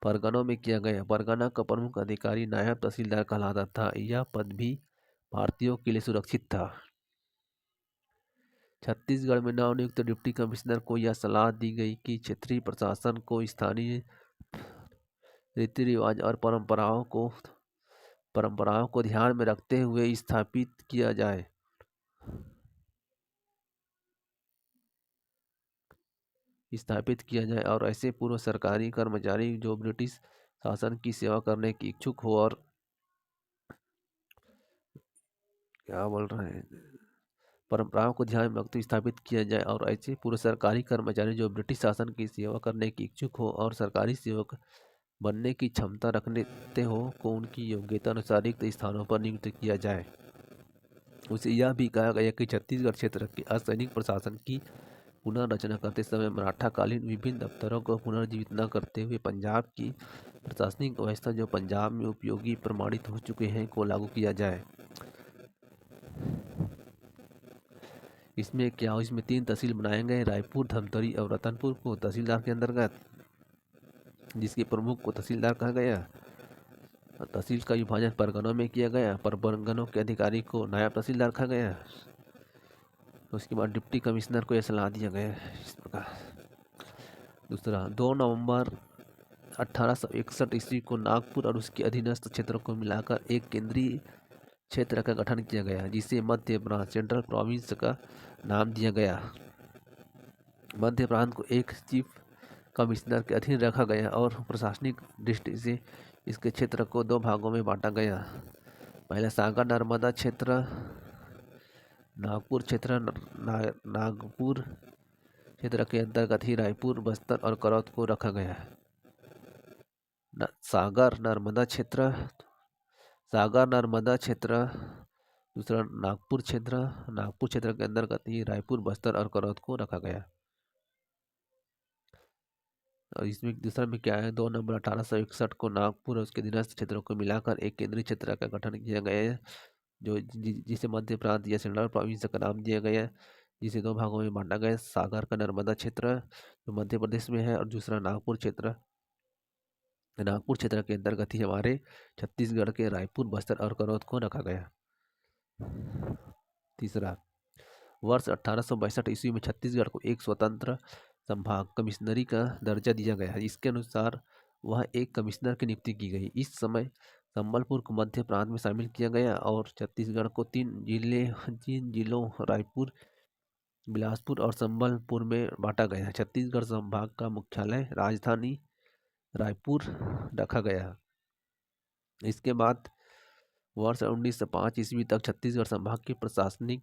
परगनों में किया गया। परगना का प्रमुख अधिकारी नायब तहसीलदार कहलाता था। यह पद भी भारतीयों के लिए सुरक्षित था। छत्तीसगढ़ में नवनियुक्त डिप्टी कमिश्नर को यह सलाह दी गई कि क्षेत्रीय प्रशासन को स्थानीय रीति रिवाज और परंपराओं को ध्यान में रखते हुए स्थापित किया जाए। और ऐसे पूर्व सरकारी कर्मचारी जो ब्रिटिश शासन की सेवा करने की इच्छुक हो और परंपराओं को ध्यान में रखते स्थापित किया जाए। और ऐसे पूर्व सरकारी कर्मचारी जो ब्रिटिश शासन की सेवा करने की इच्छुक हो और सरकारी सेवक बनने की क्षमता रखते हो को उनकी योग्यता अनुसार रिक्त स्थानों पर नियुक्त किया जाए। उसे यह भी कहा गया कि छत्तीसगढ़ क्षेत्र के असैनिक प्रशासन की पुनर्रचना करते समय मराठाकालीन विभिन्न दफ्तरों को पुनर्जीवित न करते हुए पंजाब की प्रशासनिक व्यवस्था जो पंजाब में उपयोगी प्रमाणित हो चुके हैं को लागू किया जाए। इसमें 3 तहसील बनाए गए, रायपुर, धमतरी और रतनपुर को तहसीलदार के अंतर्गत, जिसके प्रमुख को तहसीलदार कहा गया। तहसील का विभाजन परगनों में किया गया। परगनों के अधिकारी को नायब तहसीलदार कहा गया। उसके बाद डिप्टी कमिश्नर को यह सलाह दिया गया इस प्रकार। दूसरा, 2 नवंबर 1861 ईस्वी को नागपुर और उसके अधीनस्थ क्षेत्रों को मिलाकर एक केंद्रीय क्षेत्र का गठन किया गया, जिसे मध्य प्रांत सेंट्रल प्रोविंस का नाम दिया गया। मध्य प्रांत को एक चीफ कमिश्नर के अधीन रखा गया और प्रशासनिक दृष्टि से इसके क्षेत्र को 2 भागों में बांटा गया। पहले सागर नर्मदा क्षेत्र, नागपुर क्षेत्र। नागपुर क्षेत्र के अंतर्गत ही रायपुर, बस्तर और करौद को रखा गया। सागर नर्मदा क्षेत्र, दूसरा नागपुर क्षेत्र। नागपुर क्षेत्र के अंतर्गत ही रायपुर, बस्तर और करौद को रखा गया। और इसमें दूसरा में क्या है, 2 नवंबर 1861 को नागपुर और उसके अधीनस्थ क्षेत्रों को मिलाकर एक केंद्रीय क्षेत्र का गठन किया गया है, जिसे मध्य प्रांत या सेंट्रल प्रोविंस का नाम दिया गया है, जिसे 2 भागों में बांटा गया है। सागर का नर्मदा क्षेत्र जो मध्य प्रदेश में है, और दूसरा नागपुर क्षेत्र। नागपुर क्षेत्र के अंतर्गत ही हमारे छत्तीसगढ़ के रायपुर, बस्तर और करौद को रखा गया। तीसरा, वर्ष 1862 ईस्वी में छत्तीसगढ़ को एक स्वतंत्र संभाग कमिश्नरी का दर्जा दिया गया। इसके अनुसार वह एक कमिश्नर की नियुक्ति की गई। इस समय संबलपुर को मध्य प्रांत में शामिल किया गया और छत्तीसगढ़ को 3 जिलों रायपुर, बिलासपुर और संबलपुर में बांटा गया। छत्तीसगढ़ संभाग का मुख्यालय राजधानी रायपुर रखा गया। इसके बाद वर्ष 1905 ईस्वी तक छत्तीसगढ़ संभाग की प्रशासनिक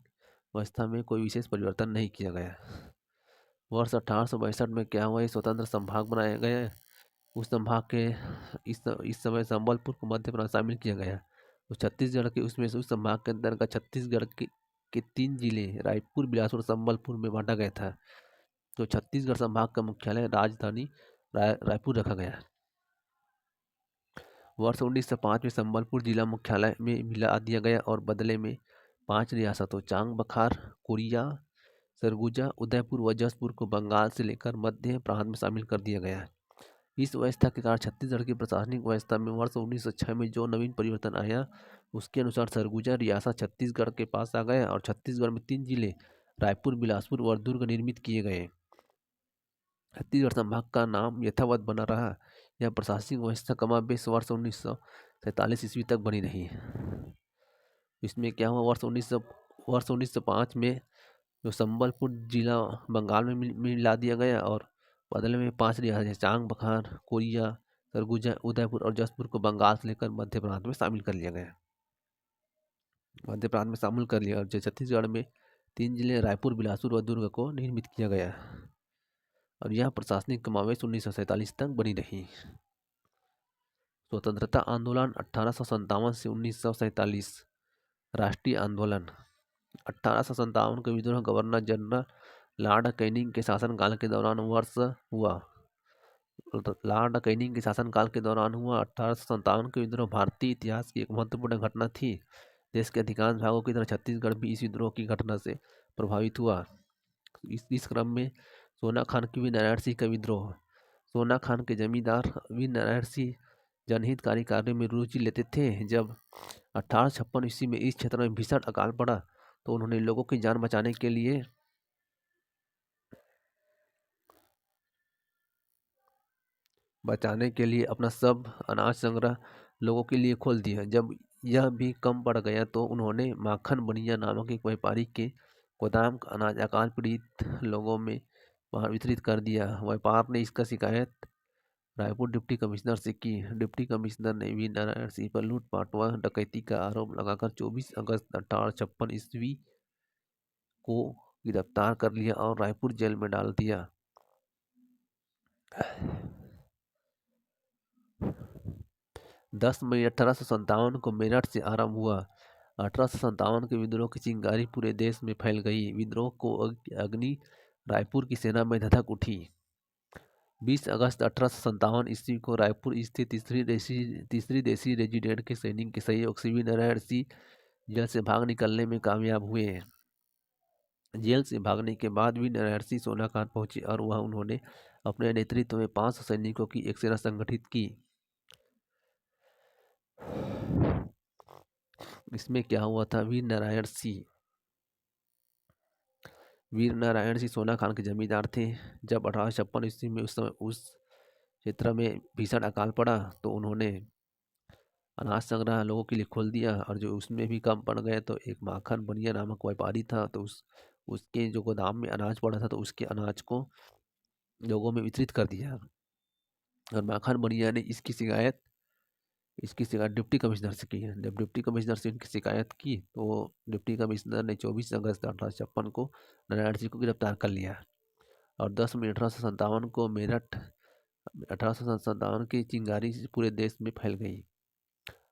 व्यवस्था में कोई विशेष परिवर्तन नहीं किया गया। वर्ष 1862 में क्या हुआ, स्वतंत्र संभाग बनाया गया। उस संभाग के इस समय संबलपुर को मध्य प्रांत शामिल किया गया। तो छत्तीसगढ़ के उसमें से उस संभाग के अंतर्गत छत्तीसगढ़ के 3 जिले रायपुर, बिलासपुर, संबलपुर में बांटा गया था। तो छत्तीसगढ़ संभाग का मुख्यालय राजधानी रायपुर रखा गया। वर्ष 1905 में संबलपुर जिला मुख्यालय में मिला दिया गया और बदले में 5 रियासतों चांग बखार, कोरिया, सरगुजा, उदयपुर व जसपुर को बंगाल से लेकर मध्य प्रांत में शामिल कर दिया गया। इस व्यवस्था के कारण छत्तीसगढ़ की प्रशासनिक व्यवस्था में वर्ष 1906 में जो नवीन परिवर्तन आया, उसके अनुसार सरगुजा रियासत छत्तीसगढ़ के पास आ गया और छत्तीसगढ़ में 3 जिले रायपुर, बिलासपुर और दुर्ग निर्मित किए गए। छत्तीसगढ़ संभाग का नाम यथावत बना रहा। यह प्रशासनिक व्यवस्था कमाबेश वर्ष 1947 ईस्वी तक बनी रही। इसमें क्या हुआ, वर्ष 1905 में जो संबलपुर जिला बंगाल में मिला दिया गया और बदले में 5 रियासतें चांग बखार, कोरिया, सरगुजा, उदयपुर और जसपुर को बंगाल से लेकर मध्य प्रांत में शामिल कर लिया गया। और छत्तीसगढ़ में 3 जिले रायपुर, बिलासपुर और दुर्ग को निर्मित किया गया और यह प्रशासनिक कमावेश 1947 तक बनी रही। स्वतंत्रता आंदोलन 1857 से 1947। राष्ट्रीय आंदोलन 1857 का विद्रोह गवर्नर जनरल लॉर्ड कैनिंग के शासनकाल के दौरान हुआ। लॉर्ड कैनिंग के शासनकाल के दौरान हुआ 1857 का विद्रोह भारतीय इतिहास की एक महत्वपूर्ण घटना थी। देश के अधिकांश भागों की तरह छत्तीसगढ़ भी इस विद्रोह की घटना से प्रभावित हुआ। इस क्रम में सोना खान की वीरनारायण सिंह का विद्रोह। सोना खान के जमींदार वीरनारायण सिंह जनहितकारी कार्यों में रुचि लेते थे। जब 1856 ईस्वी में इस क्षेत्र में भीषण अकाल पड़ा तो उन्होंने लोगों की जान बचाने के लिए अपना सब अनाज संग्रह लोगों के लिए खोल दिया। जब यह भी कम पड़ गया तो उन्होंने माखन बनिया नामक एक व्यापारी के गोदाम का अनाज अकाल पीड़ित लोगों में वितरित कर दिया। व्यापार ने इसका शिकायत रायपुर डिप्टी कमिश्नर से की। डिप्टी कमिश्नर ने वीरनारायण सिंह पर लूटपाट व डकैती का आरोप लगाकर 24 अगस्त 1856 ईस्वी को गिरफ्तार कर लिया और रायपुर जेल में डाल दिया। 10 मई 1857 को मेरठ से आरंभ हुआ। 1857 के विद्रोह की चिंगारी पूरे देश में फैल गई। विद्रोह को अग्नि रायपुर की सेना में धधक उठी। 20 अगस्त 1857 ईस्वी को रायपुर स्थित तीसरी देसी रेजिडेंट के सैनिक के सहयोग से वीरनारायण सिंह जेल से भाग निकलने में कामयाब हुए। जेल से भागने के बाद वीरनारायण सिंह सोनाखान पहुंचे और वह उन्होंने अपने नेतृत्व में 500 सैनिकों की एक सेना संगठित की। इसमें क्या हुआ था, वीरनारायण सिंह सोना खान के जमींदार थे। जब 1856 ईस्वी में उस क्षेत्र में भीषण अकाल पड़ा तो उन्होंने अनाज संग्रह लोगों के लिए खोल दिया, और जो उसमें भी कम पड़ गए तो एक माखन बनिया नामक व्यापारी था, तो उसके जो गोदाम में अनाज पड़ा था तो उसके अनाज को लोगों में वितरित कर दिया। और माखन बनिया ने इसकी शिकायत डिप्टी कमिश्नर से की है। जब डिप्टी कमिश्नर से इनकी शिकायत की तो डिप्टी कमिश्नर ने 24 अगस्त 1856 को नारायण सिंह को गिरफ्तार कर लिया, और 10 मई 1857 को मेरठ 1857 की चिंगारी पूरे देश में फैल गई,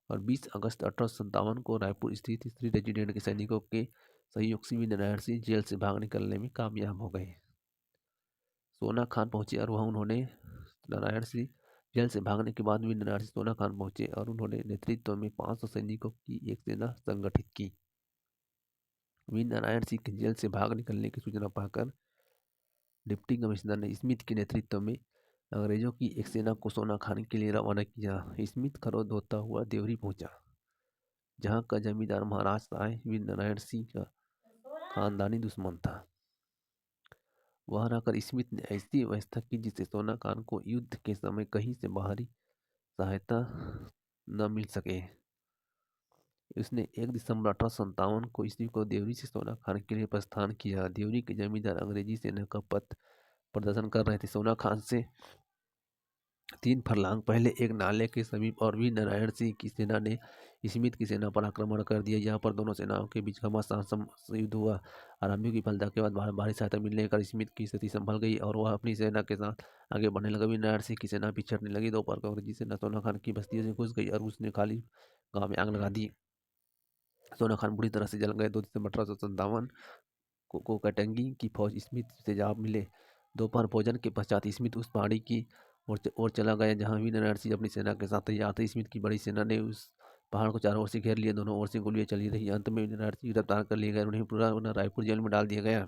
और 20 अगस्त 1857 को रायपुर स्थित स्त्री रेजिडेंट के सैनिकों के सहयोग से भी नारायण सिंह जेल से भाग निकलने में कामयाब हो गए। सोना खान पहुंचे और वह उन्होंने नारायण सिंह जेल से भागने के बाद भी नारायण सिंह सोना खान पहुंचे और उन्होंने नेतृत्व में 500 सैनिकों की एक सेना संगठित की। वीर नारायण सिंह के जेल से भाग निकलने की सूचना पाकर डिप्टी कमिश्नर ने स्मिथ के नेतृत्व में अंग्रेजों की एक सेना को सोना खान के लिए रवाना किया। स्मिथ खरोद होता हुआ देवरी पहुंचा, जहां का जमींदार महाराज साय वीर नारायण सिंह का खानदानी दुश्मन था। वहां रहकर स्मिथ ने ऐसी व्यवस्था की जिससे सोना खान को युद्ध के समय कहीं से बाहरी सहायता न मिल सके। उसने 1 दिसंबर 1857 को ईस्वी को देवरी से सोना खान के लिए प्रस्थान किया। देवरी के जमींदार अंग्रेजी सेना का पथ प्रदर्शन कर रहे थे। सोना खान से 3 फरलांग पहले एक नाले के समीप और वीर नारायण सिंह की सेना ने स्मिथ की सेना पर आक्रमण कर दिया। यहाँ पर दोनों सेनाओं के बीच घमासान युद्ध हुआ। आरंभिक विफलता के बाद भारी सहायता मिलने पर स्मिथ की स्थिति संभल गई और वह अपनी सेना के साथ आगे बढ़ने लगा। वीर नारायण सिंह की सेना पिछड़ने लगी। दोपहर को अंग्रेजी सेना सोना खान की बस्तियों से घुस गई और उसने खाली गांव में आग लगा दी। सोना खान बुरी तरह से जल गए। 2 दिसंबर 1857 को कटंगी की फौज स्मिथ से जा मिले। दोपहर भोजन के पश्चात स्मिथ उस पहाड़ी की ओर चला गया जहां वीर नारायण सिंह अपनी सेना के साथ तैयार थे। स्मिथ की बड़ी सेना ने उस पहाड़ को चारों ओर से घेर लिया। दोनों ओर से गोलियां चली रही। अंत में वीर नारायण सिंह गिरफ्तार कर लिए गए। उन्हें पूरा रायपुर जेल में डाल दिया गया।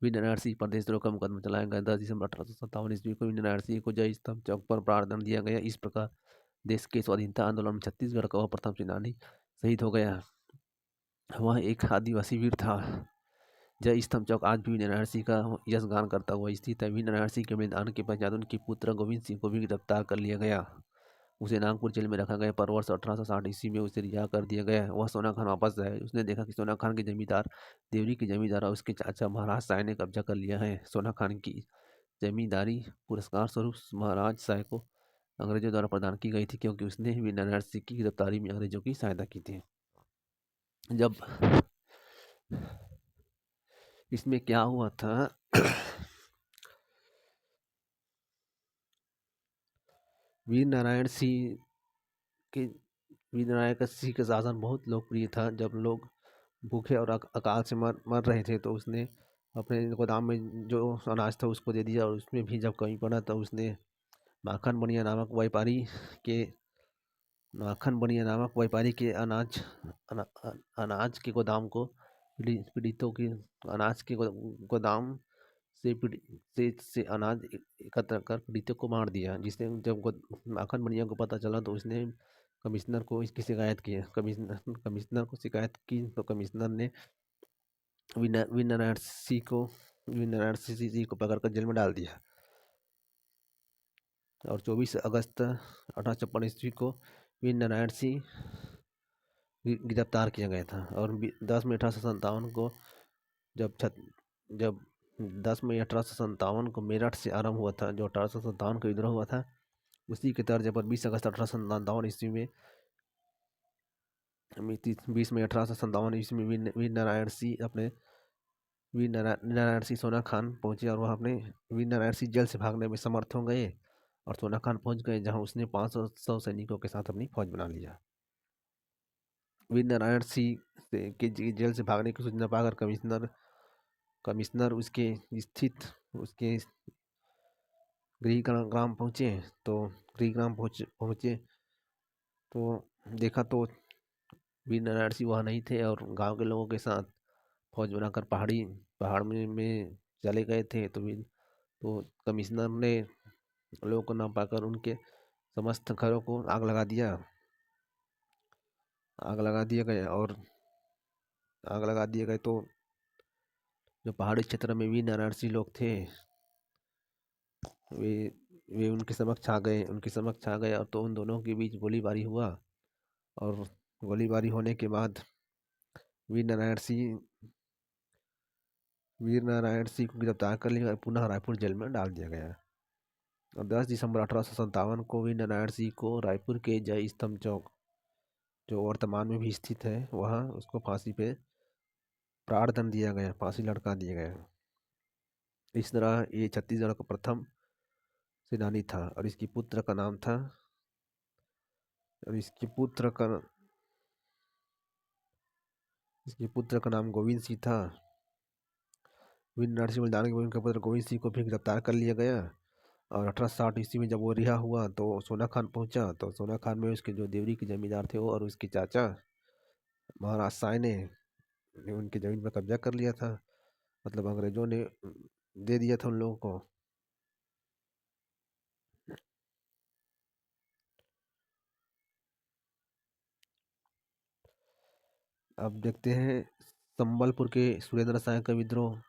वीर नारायण सिंह पर देशद्रोह का मुकदमा चलाया गया। 10 दिसंबर 1857 ईस्वी को वीर नारायण सिंह को जय स्तंभ चौक पर प्राणदंड दिया गया। इस प्रकार देश के स्वाधीनता आंदोलन में छत्तीसगढ़ का वह प्रथम सेनानी शहीद हो गया। वह एक आदिवासी वीर था। जय स्तंभ चौक आज भी वीर नारायण सिंह का यश गान करता हुआ स्थित है। वीर नारायण सिंह के बलिदान के पश्चात उनके पुत्र गोविंद सिंह को भी गिरफ्तार कर लिया गया। उसे नागपुर जेल में रखा गया, पर वर्ष 1860 ईस्वी में उसे रिहा कर दिया गया। वह सोना खान वापस आए। उसने देखा कि सोना खान के जमींदार देवरी के जमींदार और उसके चाचा महाराज साय ने कब्जा कर लिया है। सोना खान की जमींदारी पुरस्कार स्वरूप महाराज साय को अंग्रेजों द्वारा प्रदान की गई थी, क्योंकि उसने वीर नारायण सिंह की गिरफ्तारी में अंग्रेजों की सहायता की थी। जब इसमें क्या हुआ था वीर नारायण सिंह के वीर नारायण सिंह का शासन बहुत लोकप्रिय था। जब लोग भूखे और अकाल से मर रहे थे तो उसने अपने गोदाम में जो अनाज था उसको दे दिया, और उसमें भी जब कमी पड़ा तो उसने माखन बनिया नामक के अना, अनाज के गोदाम को पीड़ितों के अनाज के गोदाम से अनाज एकत्र कर पीड़ितों को बांट दिया। जिससे जब माखन बनिया को पता चला तो उसने कमिश्नर को इसकी शिकायत की। कमिश्नर को शिकायत की तो कमिश्नर ने वीर नारायण सिंह को पकड़कर जेल में डाल दिया, और 24 अगस्त 1856 ईस्वी को वीर नारायण सिंह गिरफ्तार किया गया था। और 10 मई 1857 को जब 10 मई 1857 को मेरठ से आरंभ हुआ था, जो 1857 का विद्रोह हुआ था, उसी के तर्ज पर 20 अगस्त 1857 ईस्वी में 20 मई 1857 ईस्वी में वीर नारायण सिंह सोना खान पहुंचे, और वह अपने वीर नारायण सिंह जेल से भागने में समर्थ हो गए और सोना खान पहुंच गए, जहां उसने 500 सैनिकों के साथ अपनी फौज बना लिया। वीर नारायण सिंह के जेल से भागने की सूचना पाकर कमिश्नर उसके गृहग्राम पहुंचे। तो गृहग्राम पहुंचे तो देखा तो वीर नारायण सिंह वहाँ नहीं थे, और गांव के लोगों के साथ फौज बनाकर पहाड़ में चले गए थे। तो कमिश्नर ने लोगों को न पाकर उनके समस्त घरों को आग लगा दिया तो जो पहाड़ी क्षेत्र में वीर नारायण सिंह लोग थे वे उनके समक्ष आ गए और तो उन दोनों के बीच गोलीबारी हुआ। और गोलीबारी होने के बाद वीर नारायण सिंह को गिरफ्तार कर लिया और पुनः रायपुर जेल में डाल दिया गया। और 10 दिसंबर 1857 को वीर नारायण सिंह को रायपुर के जय स्तंभ चौक, जो वर्तमान में भी स्थित है, वहाँ उसको फांसी पे प्राणदंड दिया गया, फांसी लटका दिया गया। इस तरह ये छत्तीसगढ़ का प्रथम सेनानी था और इसकी पुत्र का नाम था और इसके पुत्र का नाम गोविंद सिंह था। वीर नारायण सिंह बलिदान के उनके पुत्र गोविंद सिंह को भी गिरफ्तार कर लिया गया। और 1860 ईस्वी में जब वो रिहा हुआ तो सोना खान पहुंचा, तो सोना खान में उसके जो देवरी के जमींदार थे वो और उसके चाचा महाराज साय ने उनकी जमीन पर कब्जा कर लिया था। मतलब अंग्रेजों ने दे दिया था उन लोगों को। अब देखते हैं संबलपुर के सुरेंद्र साय का विद्रोह।